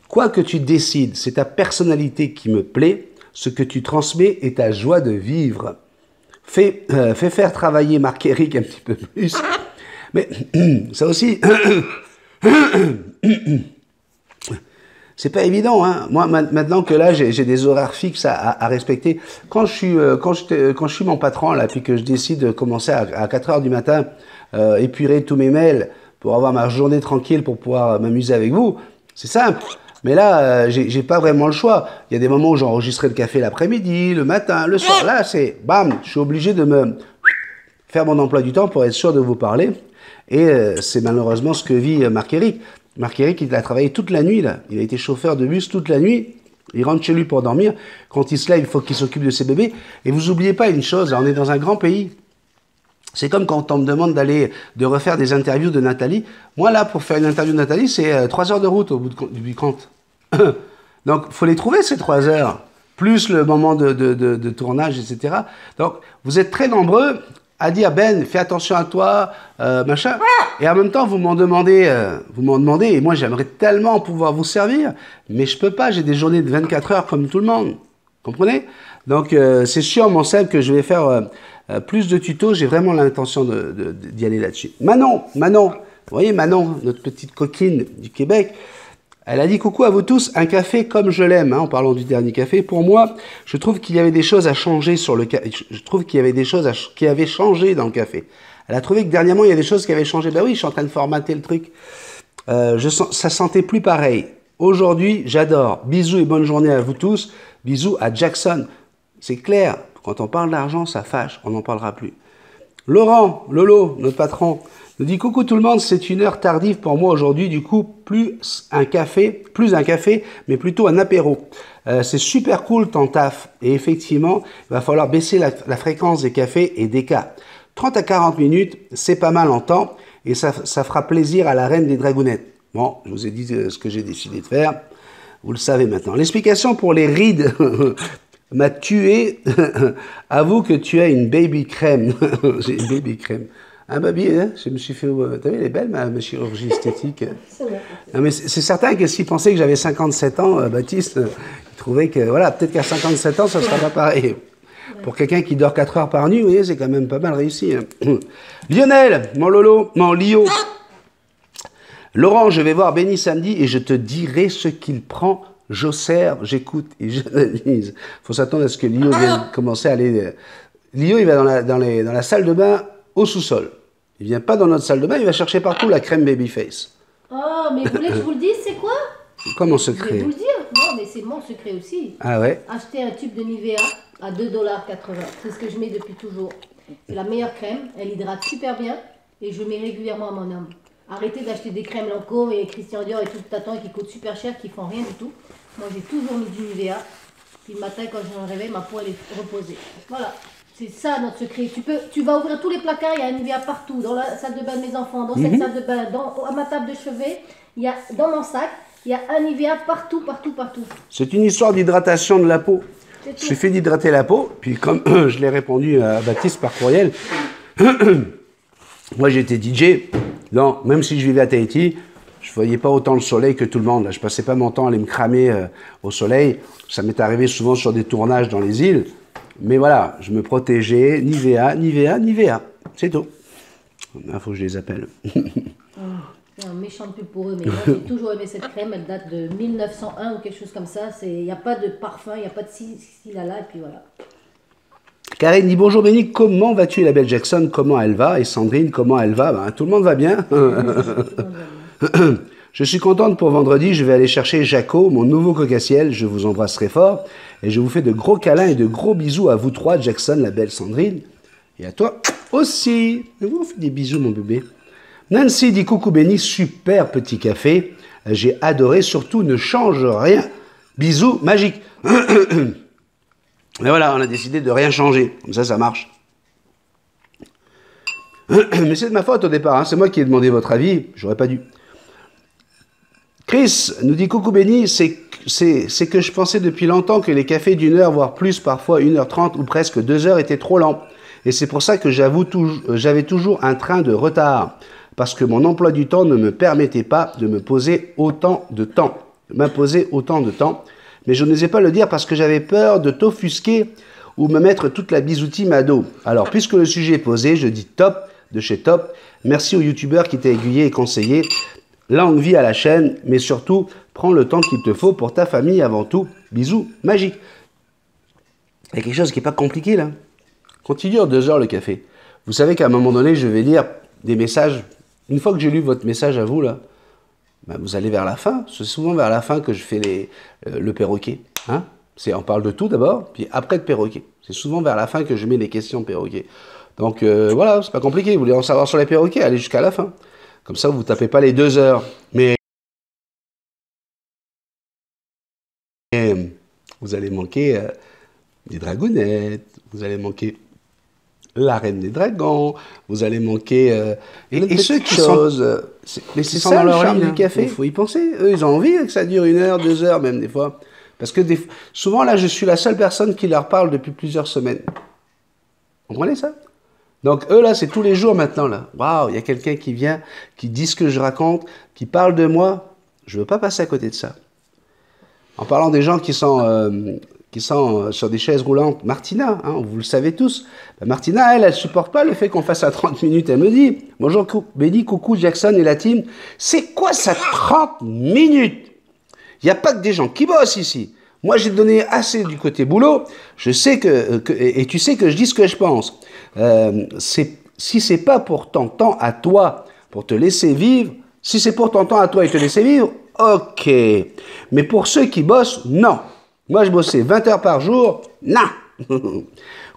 [SPEAKER 1] Quoi que tu décides, c'est ta personnalité qui me plaît, ce que tu transmets est ta joie de vivre. Fais faire travailler Marc-Éric un petit peu plus. Mais ça aussi, c'est pas évident. Hein. Moi, maintenant que là, j'ai des horaires fixes à respecter. Quand je suis mon patron, là, puis que je décide de commencer à 4 heures du matin, épurer tous mes mails pour avoir ma journée tranquille, pour pouvoir m'amuser avec vous, c'est simple. Mais là, j'ai pas vraiment le choix. Il y a des moments où j'enregistrais le café l'après-midi, le matin, le soir. Là, c'est bam, je suis obligé de me faire mon emploi du temps pour être sûr de vous parler. Et c'est malheureusement ce que vit Marc-Éric. Marc-Éric, il a travaillé toute la nuit, là. Il a été chauffeur de bus toute la nuit. Il rentre chez lui pour dormir. Quand il se lève, il faut qu'il s'occupe de ses bébés. Et vous oubliez pas une chose, on est dans un grand pays. C'est comme quand on me demande de refaire des interviews de Nathalie. Moi, là, pour faire une interview de Nathalie, c'est 3 heures de route au bout du compte. Donc, il faut les trouver, ces 3 heures. Plus le moment de tournage, etc. Donc, vous êtes très nombreux à dire, Ben, fais attention à toi, machin. Et en même temps, vous m'en demandez, et moi, j'aimerais tellement pouvoir vous servir, mais je peux pas, j'ai des journées de 24 heures comme tout le monde. Comprenez? Donc, c'est sûr, mon Seb, que je vais faire plus de tutos. J'ai vraiment l'intention d'y aller là-dessus. Manon, vous voyez Manon, notre petite coquine du Québec, elle a dit « Coucou à vous tous, un café comme je l'aime hein, », en parlant du dernier café. Pour moi, je trouve qu'il y avait des choses à changer sur le café. Je trouve qu'il y avait des choses qui avaient changé dans le café. Elle a trouvé que dernièrement, il y a des choses qui avaient changé. Ben oui, je suis en train de formater le truc. Ça sentait plus pareil. Aujourd'hui, j'adore. Bisous et bonne journée à vous tous. Bisous à Jackson. C'est clair, quand on parle d'argent, ça fâche. On n'en parlera plus. Laurent, Lolo, notre patron, nous dit « Coucou tout le monde, c'est une heure tardive pour moi aujourd'hui, du coup, plus un café, mais plutôt un apéro. C'est super cool ton taf. Et effectivement, il va falloir baisser la fréquence des cafés et des cas. 30 à 40 minutes, c'est pas mal en temps, et ça fera plaisir à la reine des dragounettes. » Bon, je vous ai dit ce que j'ai décidé de faire. Vous le savez maintenant. L'explication pour les rides m'a tué. Avoue que tu as une baby crème. J'ai une baby crème. Un baby, hein, je me suis fait... T'as vu, elle est belle, ma chirurgie esthétique. Non, mais c'est certain que s'il pensait que j'avais 57 ans, Baptiste, il trouvait que, voilà, peut-être qu'à 57 ans, ça ne sera pas pareil. Pour quelqu'un qui dort 4 heures par nuit, vous voyez, c'est quand même pas mal réussi. Hein. Lionel, mon Lolo, mon Lio. Laurent, je vais voir Béni samedi et je te dirai ce qu'il prend. J'observe, j'écoute et j'analyse. Il faut s'attendre à ce que Lio vienne commencer à aller... Lio, il va dans la salle de bain au sous-sol. Il vient pas dans notre salle de bain, il va chercher partout la crème Babyface.
[SPEAKER 2] Oh, mais vous voulez que je vous le dise, c'est quoi?
[SPEAKER 1] C'est quoi mon secret?
[SPEAKER 2] Je vais vous le dire. Non, mais c'est mon secret aussi.
[SPEAKER 1] Ah ouais?
[SPEAKER 2] Acheter un tube de Nivea à 2,80 $. C'est ce que je mets depuis toujours. C'est la meilleure crème, elle hydrate super bien et je mets régulièrement à mon homme. Arrêtez d'acheter des crèmes Lancôme et Christian Dior et tout tâton qui coûtent super cher, qui font rien du tout. Moi j'ai toujours mis du Nivea. Puis le matin quand je me réveille, ma peau elle est reposée. Voilà, c'est ça notre secret. Tu vas ouvrir tous les placards, il y a un Nivea partout. Dans la salle de bain de mes enfants, dans cette salle de bain, à ma table de chevet, il y a dans mon sac, il y a un Nivea partout, partout, partout.
[SPEAKER 1] C'est une histoire d'hydratation de la peau. Il suffit d'hydrater la peau. Puis comme je l'ai répondu à Baptiste par courriel, moi j'étais DJ. Non, même si je vivais à Tahiti, je ne voyais pas autant le soleil que tout le monde. Je ne passais pas mon temps à aller me cramer au soleil. Ça m'est arrivé souvent sur des tournages dans les îles. Mais voilà, je me protégeais. Nivea, Nivea, Nivea. C'est tout. Il faut que je les appelle.
[SPEAKER 2] C'est un méchant pub pour eux, mais moi j'ai toujours aimé cette crème. Elle date de 1901 ou quelque chose comme ça. Il n'y a pas de parfum, il n'y a pas de silala, et puis voilà.
[SPEAKER 1] Karine dit bonjour Béni, comment vas-tu la belle Jackson? Comment elle va? Et Sandrine, comment elle va? Ben, tout le monde va bien. Je suis contente pour vendredi, je vais aller chercher Jaco, mon nouveau coca-ciel, je vous embrasse très fort et je vous fais de gros câlins et de gros bisous à vous trois, Jackson, la belle Sandrine, et à toi aussi. Je vous fais des bisous mon bébé. Nancy dit coucou Béni, super petit café, j'ai adoré, surtout ne change rien. Bisous magiques. Et voilà, on a décidé de rien changer, comme ça marche. Mais c'est de ma faute au départ, hein. C'est moi qui ai demandé votre avis, j'aurais pas dû. Chris nous dit coucou Béni, c'est que je pensais depuis longtemps que les cafés d'une heure, voire plus, parfois 1h30 ou presque 2 heures étaient trop lents. Et c'est pour ça que j'avais toujours un train de retard. Parce que mon emploi du temps ne me permettait pas de m'imposer autant de temps. Mais je n'osais pas le dire parce que j'avais peur de t'offusquer ou me mettre toute la bisoutie mado. Alors, puisque le sujet est posé, je dis top de chez top. Merci aux youtubeurs qui t'ont aiguillé et conseillé. Longue vie à la chaîne, mais surtout, prends le temps qu'il te faut pour ta famille avant tout. Bisous magiques. Il y a quelque chose qui n'est pas compliqué là. Quand il dure 2 heures le café, vous savez qu'à un moment donné, je vais lire des messages. Une fois que j'ai lu votre message à vous là, ben vous allez vers la fin. C'est souvent vers la fin que je fais le perroquet. Hein, on parle de tout d'abord, puis après le perroquet. C'est souvent vers la fin que je mets les questions perroquet. Donc voilà, c'est pas compliqué. Vous voulez en savoir sur les perroquets, allez jusqu'à la fin. Comme ça, vous ne tapez pas les 2 heures. Mais vous allez manquer des dragounettes, vous allez manquer la reine des dragons, vous allez manquer et ceux qui choses. Mais c'est ça le charme du café. Il faut y penser. Eux, ils ont envie que ça dure 1 heure, 2 heures, même des fois. Parce que souvent, là, je suis la seule personne qui leur parle depuis plusieurs semaines. Vous comprenez ça? Donc, eux, là, c'est tous les jours maintenant, là. Waouh, il y a quelqu'un qui vient, qui dit ce que je raconte, qui parle de moi. Je ne veux pas passer à côté de ça. En parlant des gens qui sont sur des chaises roulantes, Martina, hein, vous le savez tous. Martina, elle supporte pas le fait qu'on fasse à 30 minutes. Elle me dit, bonjour Béni, coucou Jackson et la team. C'est quoi ça 30 minutes? Il n'y a pas que des gens qui bossent ici. Moi, j'ai donné assez du côté boulot. Je sais et tu sais que je dis ce que je pense. Si c'est pas pour ton temps à toi, pour te laisser vivre, si c'est pour ton temps à toi et te laisser vivre, ok. Mais pour ceux qui bossent, non. Moi, je bossais 20 heures par jour, non.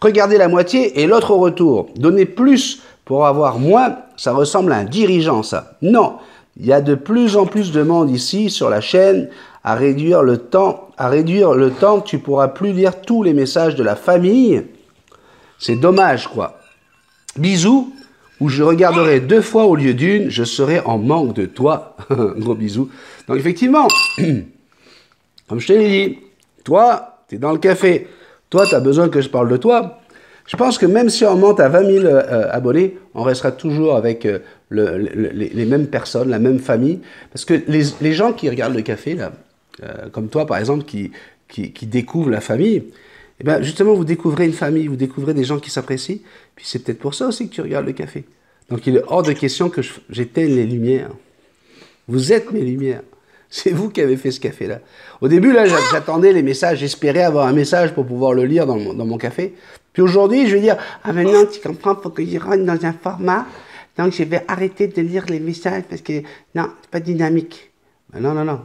[SPEAKER 1] Regardez la moitié et l'autre au retour. Donner plus pour avoir moins, ça ressemble à un dirigeant, ça. Non. Il y a de plus en plus de monde ici sur la chaîne à réduire le temps. Tu pourras plus lire tous les messages de la famille. C'est dommage, quoi. Bisous, où je regarderai 2 fois au lieu d'1, je serai en manque de toi. Gros bisous. Donc, effectivement, comme je te l'ai dit, toi, tu es dans le café. Toi, tu as besoin que je parle de toi. Je pense que même si on monte à 20 000 abonnés, on restera toujours avec les mêmes personnes, la même famille. Parce que les gens qui regardent le café, là, comme toi, par exemple, qui découvrent la famille, eh ben, justement, vous découvrez une famille, vous découvrez des gens qui s'apprécient. Puis c'est peut-être pour ça aussi que tu regardes le café. Donc il est hors de question que j'éteigne les lumières. Vous êtes mes lumières. C'est vous qui avez fait ce café-là. Au début, là, j'attendais les messages, j'espérais avoir un message pour pouvoir le lire dans mon café. Puis aujourd'hui, je vais dire, ah maintenant, tu comprends, il faut que je rentre dans un format, donc je vais arrêter de lire les messages parce que, non, c'est pas dynamique. Non.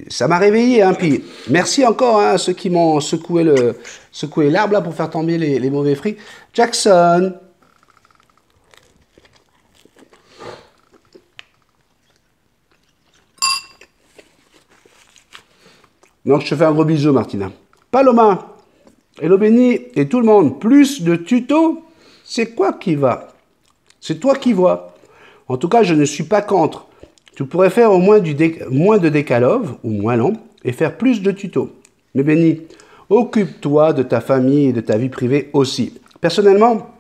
[SPEAKER 1] Ça m'a réveillé, hein, puis merci encore hein, à ceux qui m'ont secoué l'arbre là pour faire tomber les mauvais fruits. Jackson. Donc, je te fais un gros bisou, Martina. Paloma, Hello Béni et tout le monde. Plus de tutos, c'est quoi qui va? C'est toi qui vois. En tout cas, je ne suis pas contre. Tu pourrais faire au moins moins de décalove, ou moins long, et faire plus de tutos. Mais Béni, occupe-toi de ta famille et de ta vie privée aussi. Personnellement,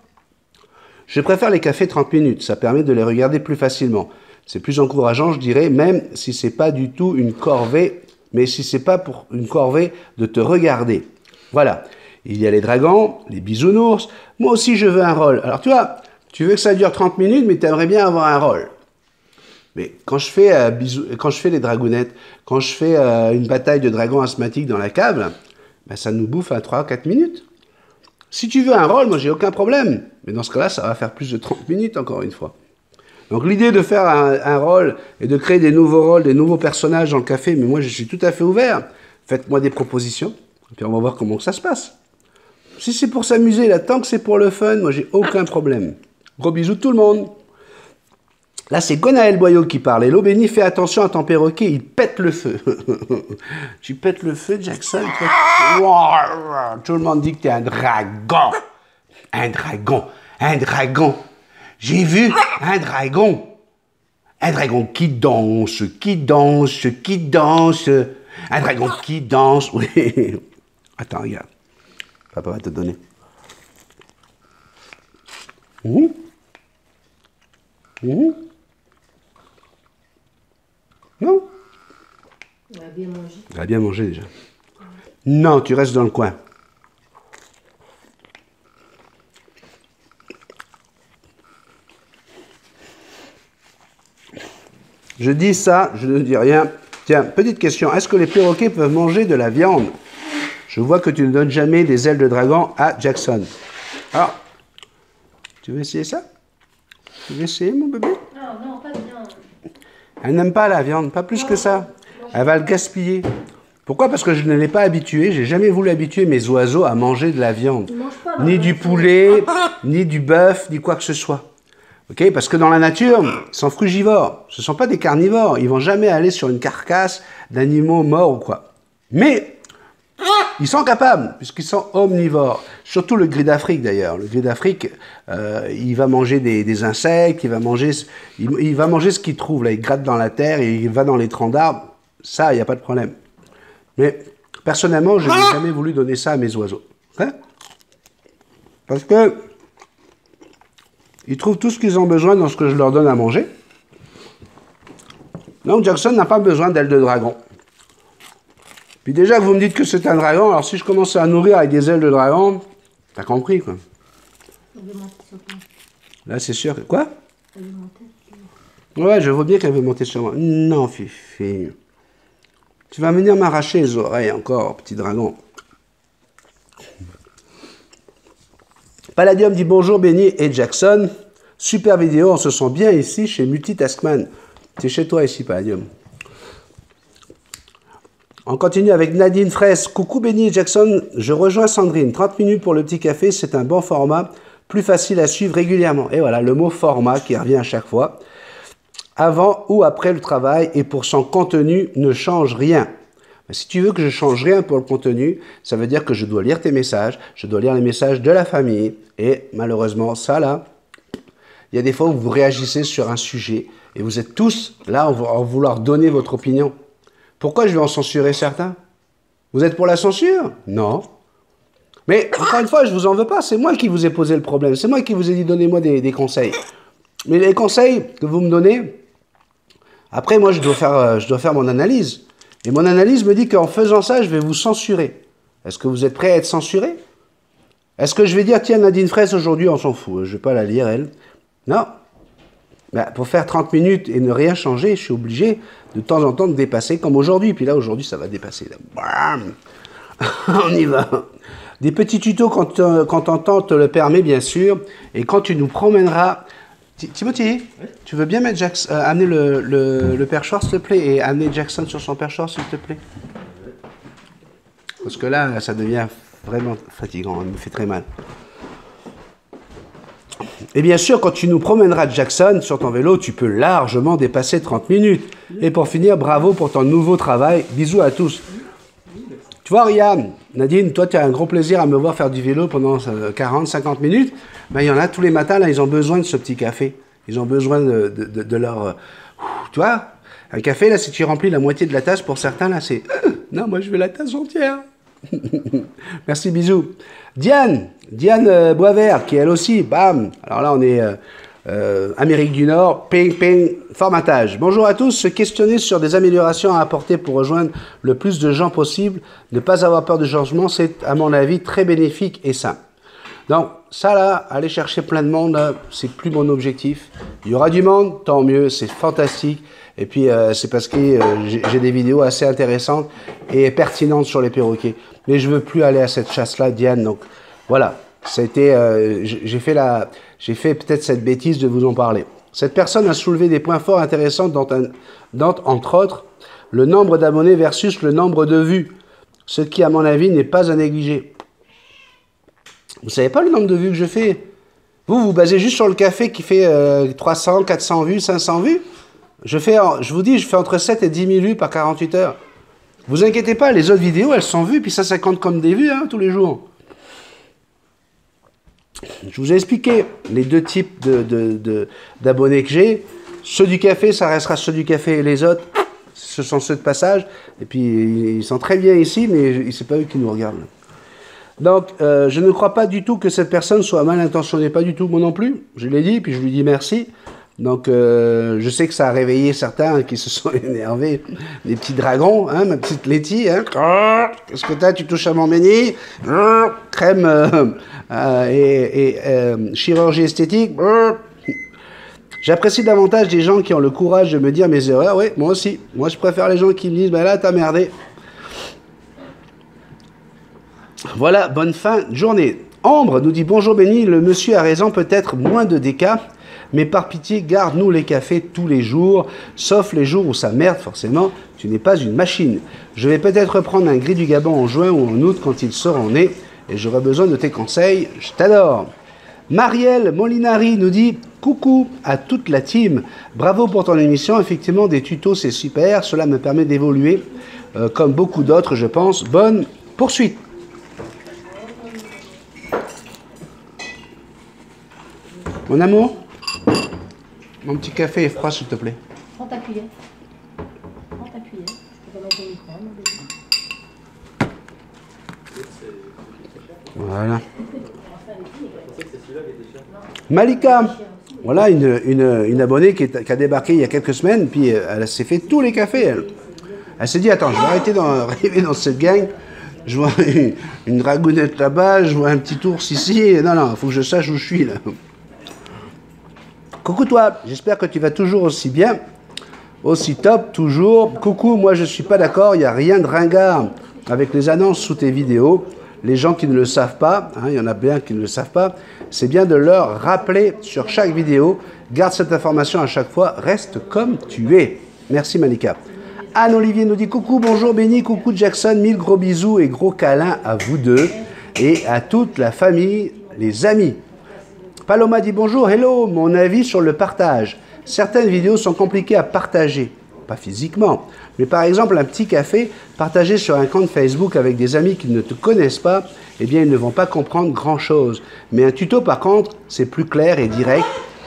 [SPEAKER 1] je préfère les cafés 30 minutes. Ça permet de les regarder plus facilement. C'est plus encourageant, je dirais, même si c'est pas du tout une corvée, mais si c'est pas pour une corvée de te regarder. Voilà. Il y a les dragons, les bisounours. Moi aussi, je veux un rôle. Alors, tu vois, tu veux que ça dure 30 minutes, mais tu aimerais bien avoir un rôle. Mais quand je fais les dragounettes, quand je fais une bataille de dragons asthmatiques dans la cave, ben, ça nous bouffe à 3-4 minutes. Si tu veux un rôle, moi, j'ai aucun problème. Mais dans ce cas-là, ça va faire plus de 30 minutes, encore une fois. Donc, l'idée de faire un rôle et de créer des nouveaux rôles, des nouveaux personnages dans le café, mais moi, je suis tout à fait ouvert. Faites-moi des propositions, et puis on va voir comment ça se passe. Si c'est pour s'amuser, là, tant que c'est pour le fun, moi, j'ai aucun problème. Gros bisous tout le monde. Là, c'est Gonaël Boyau qui parle. Hello Béni, fais attention à ton perroquet, il pète le feu. Tu pètes le feu, Jackson? Tout le monde dit que t'es un dragon. Un dragon. Un dragon. J'ai vu un dragon. Un dragon qui danse, qui danse, qui danse. Un dragon qui danse. Oui. Attends, regarde. Papa va te donner. Non,
[SPEAKER 2] Il a bien mangé.
[SPEAKER 1] Il a bien mangé déjà. Non, tu restes dans le coin. Je dis ça, je ne dis rien. Tiens, petite question. Est-ce que les perroquets peuvent manger de la viande? Je vois que tu ne donnes jamais des ailes de dragon à Jackson. Alors, tu veux essayer ça? Tu veux essayer, mon bébé?
[SPEAKER 2] Non, pas de viande.
[SPEAKER 1] Elle n'aime pas la viande, pas plus que ça. Elle va le gaspiller. Pourquoi? Parce que je ne l'ai pas habitué. J'ai jamais voulu habituer mes oiseaux à manger de la viande.
[SPEAKER 2] Ils mangent pas,
[SPEAKER 1] Ni du poulet, ni du bœuf, ni quoi que ce soit. Ok? Parce que dans la nature, ils sont frugivores. Ce ne sont pas des carnivores. Ils vont jamais aller sur une carcasse d'animaux morts ou quoi. Mais ils sont capables, puisqu'ils sont omnivores. Surtout le gris d'Afrique, d'ailleurs. Le gris d'Afrique, il va manger des insectes, il va manger ce qu'il trouve. Là, il gratte dans la terre, et il va dans les troncs d'arbres. Ça, il n'y a pas de problème. Mais, personnellement, je n'ai jamais voulu donner ça à mes oiseaux. Hein? Parce que ils trouvent tout ce qu'ils ont besoin dans ce que je leur donne à manger. Donc, Jackson n'a pas besoin d'ailes de dragon. Puis déjà que vous me dites que c'est un dragon, alors si je commence à nourrir avec des ailes de dragon, t'as compris, quoi. Là, c'est sûr que... Quoi? Ouais, je vois bien qu'elle veut monter sur moi. Non, Fifi. Tu vas venir m'arracher les oreilles encore, petit dragon. Palladium dit bonjour, Béni et Jackson. Super vidéo, on se sent bien ici chez Multitaskman. C'est chez toi ici, Palladium. On continue avec Nadine Fraisse. Coucou Béni et Jackson, je rejoins Sandrine. 30 minutes pour le petit café, c'est un bon format, plus facile à suivre régulièrement. Et voilà, le mot format qui revient à chaque fois. Avant ou après le travail, et pour son contenu, ne change rien. Mais si tu veux que je change rien pour le contenu, ça veut dire que je dois lire tes messages, je dois lire les messages de la famille, et malheureusement, ça là, il y a des fois où vous réagissez sur un sujet, et vous êtes tous là à vouloir donner votre opinion. Pourquoi je vais en censurer certains? Vous êtes pour la censure? Non. Mais, encore une fois, je ne vous en veux pas. C'est moi qui vous ai posé le problème. C'est moi qui vous ai dit, donnez-moi des conseils. Mais les conseils que vous me donnez, après, moi, je dois faire mon analyse. Et mon analyse me dit qu'en faisant ça, je vais vous censurer. Est-ce que vous êtes prêts à être censuré? Est-ce que je vais dire, tiens, Nadine Fraisse, aujourd'hui, on s'en fout. Je ne vais pas la lire, elle. Non. Ben, pour faire 30 minutes et ne rien changer, je suis obligé de temps en temps de dépasser, comme aujourd'hui. Puis là, aujourd'hui, ça va dépasser. Là. Bam. On y va. Des petits tutos quand ton temps te le permet, bien sûr. Et quand tu nous promèneras... Timothy, oui? Tu veux bien mettre amener le perchoir, s'il te plaît, et amener Jackson sur son perchoir, s'il te plaît? Parce que là, ça devient vraiment fatigant. Il me fait très mal. Et bien sûr, quand tu nous promèneras Jackson sur ton vélo, tu peux largement dépasser 30 minutes. Et pour finir, bravo pour ton nouveau travail. Bisous à tous. Tu vois, regarde, Nadine, toi, tu as un gros plaisir à me voir faire du vélo pendant 40, 50 minutes. Ben, il y en a tous les matins, là, ils ont besoin de ce petit café. Ils ont besoin de leur... tu vois, un café, là, si tu remplis la moitié de la tasse, pour certains, là, c'est... non, moi, je veux la tasse entière. Merci, bisous. Diane Boisvert, qui elle aussi, bam. Alors là, on est Amérique du Nord, ping, ping, formatage. Bonjour à tous, se questionner sur des améliorations à apporter pour rejoindre le plus de gens possible, ne pas avoir peur du changement, c'est à mon avis très bénéfique et sain. Donc ça là, aller chercher plein de monde, c'est plus mon objectif. Il y aura du monde, tant mieux, c'est fantastique. Et puis c'est parce que j'ai des vidéos assez intéressantes et pertinentes sur les perroquets. Mais je veux plus aller à cette chasse-là, Diane. Donc voilà, j'ai fait peut-être cette bêtise de vous en parler. Cette personne a soulevé des points forts intéressants dont entre autres, le nombre d'abonnés versus le nombre de vues. Ce qui, à mon avis, n'est pas à négliger. Vous savez pas le nombre de vues que je fais? Vous vous basez juste sur le café qui fait 300, 400 vues, 500 vues? Je vous dis, je fais entre 7 et 10 000 vues par 48 heures. Vous inquiétez pas, les autres vidéos, elles sont vues, puis ça compte comme des vues, tous les jours. Je vous ai expliqué les deux types d'abonnés que j'ai. Ceux du café, ça restera ceux du café, et les autres, ce sont ceux de passage. Et puis, ils sont très bien ici, mais c'est pas eux qui nous regardent. Donc, je ne crois pas du tout que cette personne soit mal intentionnée, pas du tout, moi non plus. Je l'ai dit, puis je lui dis merci. Donc, je sais que ça a réveillé certains qui se sont énervés, des petits dragons, ma petite Letty. Qu'est-ce que t'as? Tu touches à mon béni? Crème et chirurgie esthétique. J'apprécie davantage des gens qui ont le courage de me dire mes erreurs. Oui, moi aussi. Moi, je préfère les gens qui me disent, ben là, t'as merdé. Voilà, bonne fin de journée. Ambre nous dit, bonjour Béni, le monsieur a raison, peut-être moins de dégâts, mais par pitié, garde-nous les cafés tous les jours, sauf les jours où ça merde, forcément, tu n'es pas une machine. Je vais peut-être reprendre un gris du Gabon en juin ou en août quand ils seront nés, et j'aurai besoin de tes conseils, je t'adore. Marielle Molinari nous dit, coucou à toute la team, bravo pour ton émission, effectivement des tutos c'est super, cela me permet d'évoluer, comme beaucoup d'autres je pense, bonne poursuite. Mon amour, mon petit café est froid, s'il te plaît.
[SPEAKER 2] Prends ta cuillère. Prends ta cuillère. Tu vas mettre au micro-ondes.
[SPEAKER 1] Voilà. Malika, voilà une abonnée qui a débarqué il y a quelques semaines, puis elle s'est fait tous les cafés. Elle s'est dit, attends, je vais arrêter d'arriver dans cette gang. Je vois une dragounette là-bas, je vois un petit ours ici. Non, il faut que je sache où je suis là. Coucou toi, j'espère que tu vas toujours aussi bien, aussi top, toujours. Coucou, moi je ne suis pas d'accord, il n'y a rien de ringard avec les annonces sous tes vidéos. Les gens qui ne le savent pas, il y en a bien qui ne le savent pas, c'est bien de leur rappeler sur chaque vidéo. Garde cette information à chaque fois, reste comme tu es. Merci Malika. Anne-Olivier nous dit coucou, bonjour Béni, coucou Jackson, 1000 gros bisous et gros câlins à vous deux et à toute la famille, les amis. Paloma dit bonjour, hello, mon avis sur le partage. Certaines vidéos sont compliquées à partager, pas physiquement, mais par exemple un petit café partagé sur un compte Facebook avec des amis qui ne te connaissent pas, eh bien ils ne vont pas comprendre grand-chose. Mais un tuto par contre, c'est plus clair et direct,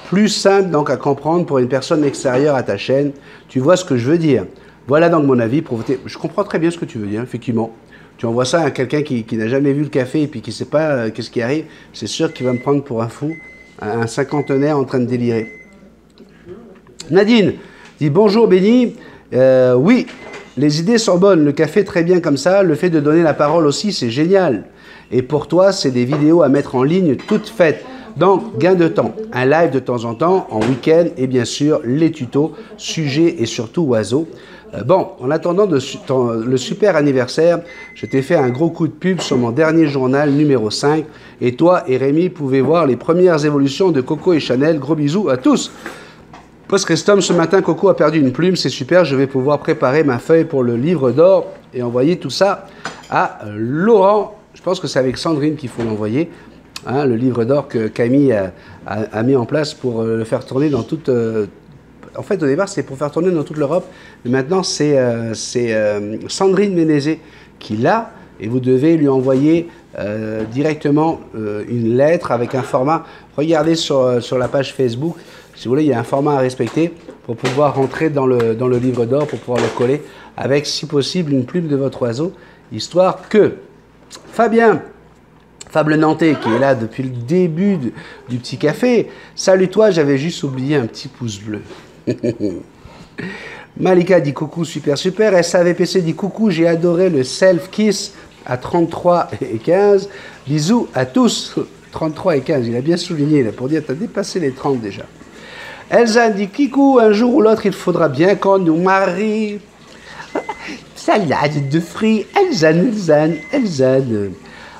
[SPEAKER 1] plus simple donc à comprendre pour une personne extérieure à ta chaîne. Tu vois ce que je veux dire? Voilà donc mon avis. Je comprends très bien ce que tu veux dire, effectivement. Tu envoies ça à quelqu'un qui n'a jamais vu le café et puis qui ne sait pas qu'est-ce qui arrive, c'est sûr qu'il va me prendre pour un fou, un cinquantenaire en train de délirer. Nadine dit bonjour Béni, oui, les idées sont bonnes, le café très bien comme ça, le fait de donner la parole aussi c'est génial. Et pour toi c'est des vidéos à mettre en ligne toutes faites. Donc gain de temps, un live de temps en temps, en week-end et bien sûr les tutos, sujets et surtout oiseaux. Bon, en attendant le super anniversaire, je t'ai fait un gros coup de pub sur mon dernier journal numéro 5. Et toi et Rémi pouvez voir les premières évolutions de Coco et Chanel. Gros bisous à tous. Post-Restum, ce matin, Coco a perdu une plume. C'est super, je vais pouvoir préparer ma feuille pour le livre d'or et envoyer tout ça à Laurent. Je pense que c'est avec Sandrine qu'il faut l'envoyer. Le livre d'or que Camille a mis en place pour le faire tourner dans toute... En fait, au départ, c'est pour faire tourner dans toute l'Europe. Mais maintenant, c'est Sandrine Ménézé qui l'a. et vous devez lui envoyer directement une lettre avec un format. Regardez sur la page Facebook, si vous voulez, il y a un format à respecter pour pouvoir rentrer dans le livre d'or, pour pouvoir le coller avec, si possible, une plume de votre oiseau, histoire que Fabien, Fable Nantais, qui est là depuis le début du petit café, salut toi, j'avais juste oublié un petit pouce bleu. Malika dit coucou, super. SAVPC dit coucou, j'ai adoré le self-kiss à 33 et 15. Bisous à tous. 33 et 15, il a bien souligné là, pour dire tu as dépassé les 30 déjà. Elsa dit Kikou, un jour ou l'autre, il faudra bien qu'on nous marie. Salade de fruits, Elzane.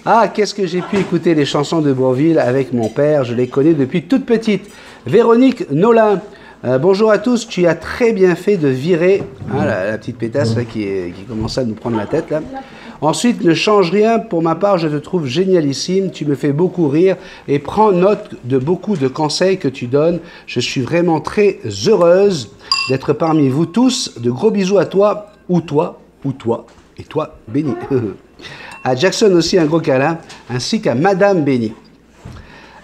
[SPEAKER 1] Ah, qu'est-ce que j'ai pu écouter les chansons de Bourvil avec mon père, je les connais depuis toute petite. Véronique Nolin, bonjour à tous, tu as très bien fait de virer la petite pétasse là, qui commençait à nous prendre la tête là. Ensuite, ne change rien, pour ma part, je te trouve génialissime, tu me fais beaucoup rire et prends note de beaucoup de conseils que tu donnes. Je suis vraiment très heureuse d'être parmi vous tous. De gros bisous à toi, et toi, Béni. À Jackson aussi, un gros câlin, ainsi qu'à Madame Béni.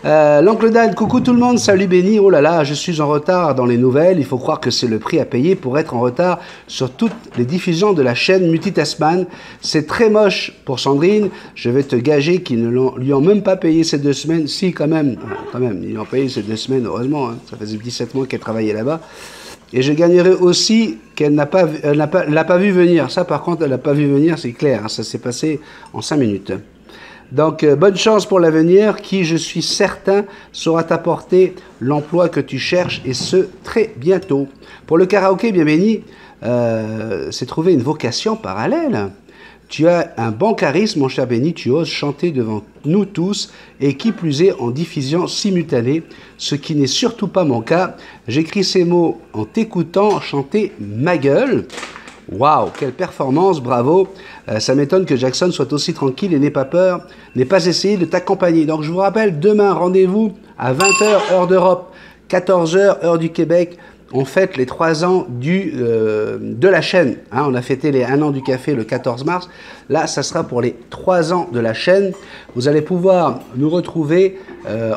[SPEAKER 1] L'oncle Dan, coucou tout le monde, salut Béni, oh là là, je suis en retard dans les nouvelles, il faut croire que c'est le prix à payer pour être en retard sur toutes les diffusions de la chaîne Multitasman. C'est très moche pour Sandrine, je vais te gager qu'ils ne lui ont même pas payé ces 2 semaines, si quand même, ils lui ont payé ces 2 semaines, heureusement, hein. Ça faisait 17 mois qu'elle travaillait là-bas. Et je gagnerais aussi qu'elle l'a pas vu venir, ça par contre elle l'a pas vu venir, c'est clair, hein. Ça s'est passé en 5 minutes. Donc, bonne chance pour l'avenir qui, je suis certain, saura t'apporter l'emploi que tu cherches et ce, très bientôt. Pour le karaoké, bien béni, c'est trouver une vocation parallèle. Tu as un bon charisme, mon cher Béni, tu oses chanter devant nous tous et qui plus est en diffusion simultanée, ce qui n'est surtout pas mon cas. J'écris ces mots en t'écoutant chanter ma gueule. Waouh, quelle performance, bravo. Ça m'étonne que Jackson soit aussi tranquille et n'ait pas peur, n'ait pas essayé de t'accompagner. Donc je vous rappelle, demain, rendez-vous à 20h, heure d'Europe, 14h, heure du Québec. On fête les 3 ans de la chaîne. Hein, on a fêté les 1 an du café le 14 mars. Là, ça sera pour les 3 ans de la chaîne. Vous allez pouvoir nous retrouver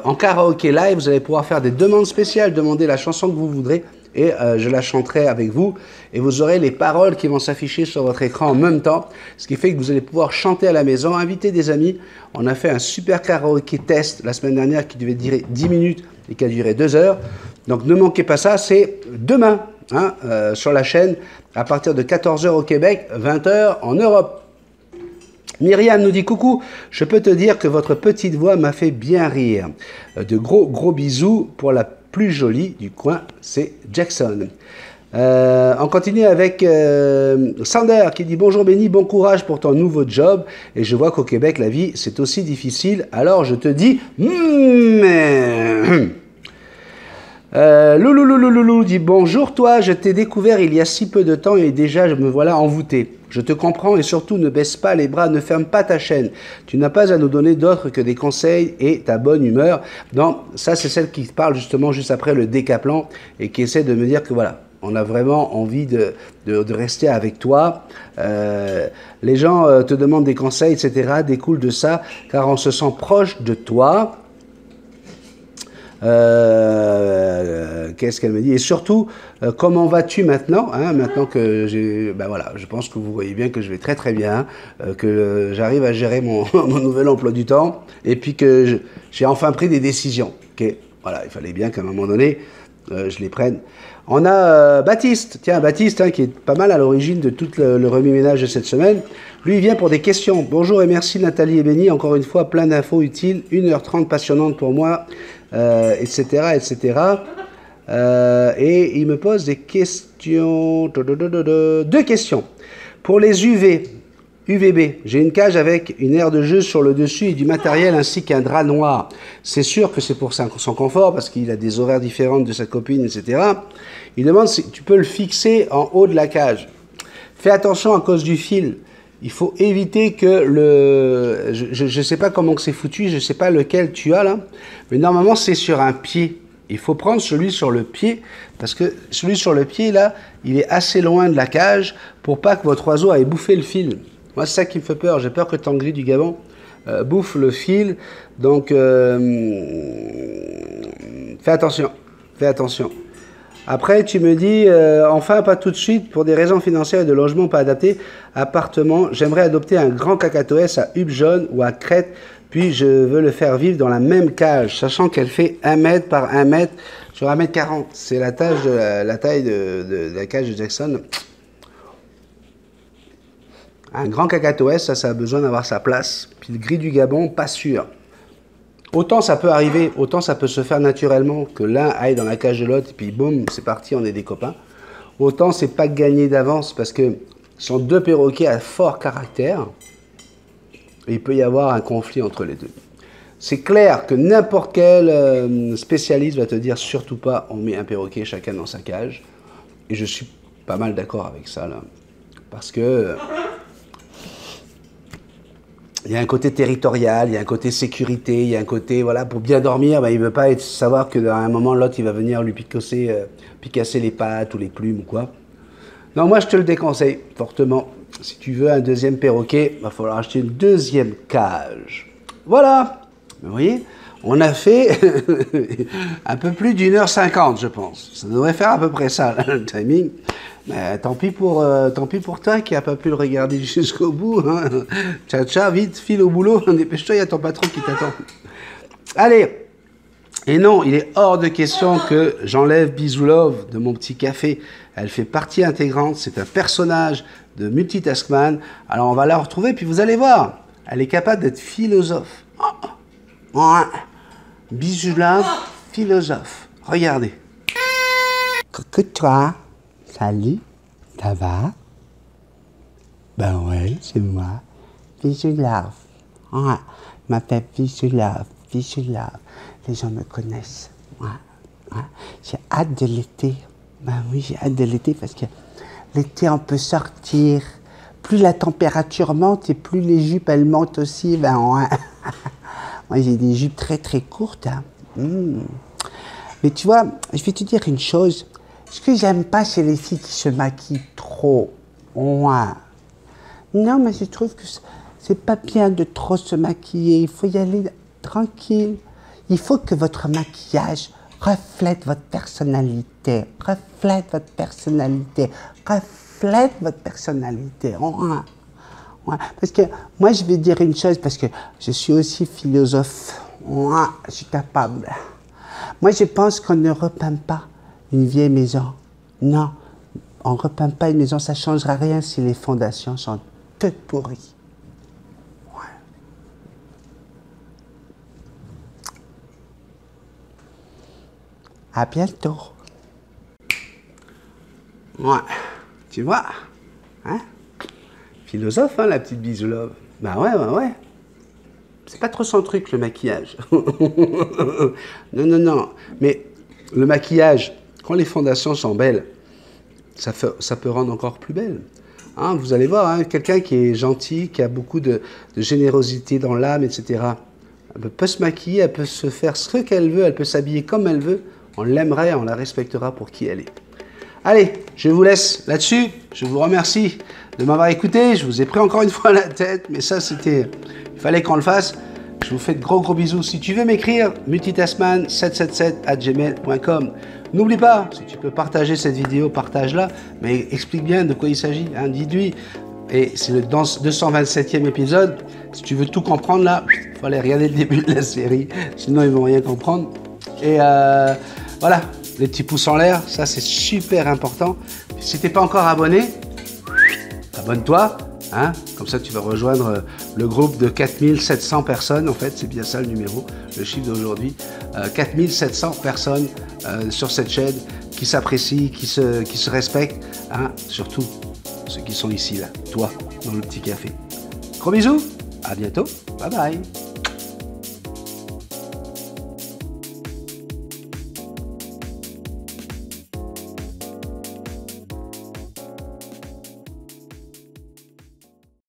[SPEAKER 1] en karaoké live. Vous allez pouvoir faire des demandes spéciales, demander la chanson que vous voudrez. Et je la chanterai avec vous. Et vous aurez les paroles qui vont s'afficher sur votre écran en même temps. Ce qui fait que vous allez pouvoir chanter à la maison, inviter des amis. On a fait un super karaoké test la semaine dernière qui devait durer 10 minutes et qui a duré 2 heures. Donc ne manquez pas ça, c'est demain hein, sur la chaîne à partir de 14h au Québec, 20h en Europe. Myriam nous dit coucou, je peux te dire que votre petite voix m'a fait bien rire. De gros bisous pour la plus jolie du coin, c'est Jackson. On continue avec Sander qui dit bonjour Béni, bon courage pour ton nouveau job et je vois qu'au Québec la vie c'est aussi difficile, alors je te dis Loulou dit bonjour toi, je t'ai découvert il y a si peu de temps et déjà je me voilà envoûté. Je te comprends et surtout ne baisse pas les bras, ne ferme pas ta chaîne. Tu n'as pas à nous donner d'autres que des conseils et ta bonne humeur. Donc ça c'est celle qui parle justement juste après le décaplan et qui essaie de me dire que voilà, on a vraiment envie de rester avec toi. Les gens te demandent des conseils, etc. découle de ça car on se sent proche de toi. Qu'est-ce qu'elle me dit? Et surtout, comment vas-tu maintenant hein, maintenant que j'ai... Ben voilà, je pense que vous voyez bien que je vais très très bien, que j'arrive à gérer mon nouvel emploi du temps, et puis que j'ai enfin pris des décisions. Okay, voilà, il fallait bien qu'à un moment donné, je les prenne. On a Baptiste, tiens, Baptiste, hein, qui est pas mal à l'origine de tout le remue-ménage de cette semaine. Lui, il vient pour des questions. Bonjour et merci Nathalie et Béni, encore une fois, plein d'infos utiles, 1h30 passionnante pour moi, etc., etc. Et il me pose des questions, 2 questions. Pour les UVB, j'ai une cage avec une aire de jeu sur le dessus et du matériel ainsi qu'un drap noir. C'est sûr que c'est pour son confort parce qu'il a des horaires différentes de sa copine, etc. Il demande si tu peux le fixer en haut de la cage. Fais attention à cause du fil. Il faut éviter que le... Je ne sais pas comment c'est foutu, je ne sais pas lequel tu as là, mais normalement c'est sur un pied. Il faut prendre celui sur le pied, parce que celui sur le pied là, il est assez loin de la cage pour pas que votre oiseau aille bouffer le fil. Moi, c'est ça qui me fait peur. J'ai peur que Tanguy du Gabon bouffe le fil. Donc, fais attention. Fais attention. Après, tu me dis, enfin, pas tout de suite, pour des raisons financières et de logement pas adaptés, appartement, j'aimerais adopter un grand cacatoès à Hub jaune ou à Crète, puis je veux le faire vivre dans la même cage, sachant qu'elle fait 1 mètre par 1 mètre sur 1,40 m. C'est la taille de la cage de Jackson. Un grand cacatoès, ça a besoin d'avoir sa place. Puis le gris du Gabon, pas sûr. Autant ça peut arriver, autant ça peut se faire naturellement, que l'un aille dans la cage de l'autre, et puis boum, c'est parti, on est des copains. Autant c'est pas gagné d'avance, parce que ce sont 2 perroquets à fort caractère, et il peut y avoir un conflit entre les deux. C'est clair que n'importe quel spécialiste va te dire, surtout pas, on met un perroquet chacun dans sa cage. Et je suis pas mal d'accord avec ça, là. Parce que il y a un côté territorial, il y a un côté sécurité, il y a un côté, voilà, pour bien dormir, ben, il ne veut pas savoir qu'à un moment, l'autre, il va venir lui picasser les pattes ou les plumes ou quoi. Non, moi, je te le déconseille fortement. Si tu veux un deuxième perroquet, il va falloir acheter une deuxième cage. Voilà. Vous voyez, on a fait un peu plus d'1h50, je pense. Ça devrait faire à peu près ça, là, le timing. Mais tant pis pour toi qui n'a pas pu le regarder jusqu'au bout. Hein. Ciao, ciao, vite, file au boulot, dépêche-toi, il y a ton patron qui t'attend. Allez. Et non, il est hors de question que j'enlève Bisoulove de mon petit café. Elle fait partie intégrante, c'est un personnage de Multitaskman. Alors on va la retrouver, puis vous allez voir, elle est capable d'être philosophe. Bisoulove, philosophe. Regardez. Coucou toi. Salut, ça va? Ben ouais, c'est moi. Bisoulove. Ouais, je m'appelle Bisoulove. Bisoulove. Les gens me connaissent. Ouais, ouais. J'ai hâte de l'été. Ben oui, j'ai hâte de l'été parce que l'été, on peut sortir. Plus la température monte et plus les jupes, elles montent aussi. Ben ouais. Moi, j'ai des jupes très, très courtes. Hein. Mais tu vois, je vais te dire une chose. Ce que j'aime pas, c'est les filles qui se maquillent trop. Ouais. Non, mais je trouve que c'est pas bien de trop se maquiller. Il faut y aller tranquille. Il faut que votre maquillage reflète votre personnalité. Reflète votre personnalité. Reflète votre personnalité. Ouais. Ouais. Parce que moi, je vais dire une chose, parce que je suis aussi philosophe. Ouais, je suis capable. Moi, je pense qu'on ne repeint pas une vieille maison. Non, on ne repeint pas une maison, ça ne changera rien si les fondations sont toutes pourries. Ouais. À bientôt. Ouais, tu vois, hein? Philosophe, hein, la petite Bisoulove. Ben ouais, ben ouais. C'est pas trop son truc, le maquillage. Non, non, non. Mais le maquillage, quand les fondations sont belles, ça peut rendre encore plus belle. Hein, vous allez voir, hein, quelqu'un qui est gentil, qui a beaucoup de générosité dans l'âme, etc. Elle peut se maquiller, elle peut se faire ce qu'elle veut, elle peut s'habiller comme elle veut. On l'aimerait, on la respectera pour qui elle est. Allez, je vous laisse là-dessus. Je vous remercie de m'avoir écouté. Je vous ai pris encore une fois la tête, mais ça, c'était... Il fallait qu'on le fasse. Je vous fais de gros bisous. Si tu veux m'écrire, multitaskman777@gmail.com. N'oublie pas, si tu peux partager cette vidéo, partage-la, mais explique bien de quoi il s'agit. Hein, dis-lui. Et c'est le 227e épisode. Si tu veux tout comprendre, là, il faut aller regarder le début de la série. Sinon, ils ne vont rien comprendre. Et voilà, les petits pouces en l'air, ça, c'est super important. Si tu n'es pas encore abonné, abonne-toi. Hein, comme ça, tu vas rejoindre le groupe de 4700 personnes. En fait, c'est bien ça le numéro, le chiffre d'aujourd'hui. 4700 personnes sur cette chaîne qui s'apprécient, qui se respectent. Hein, surtout ceux qui sont ici, là, toi, dans le petit café. Gros bisous, à bientôt, bye bye.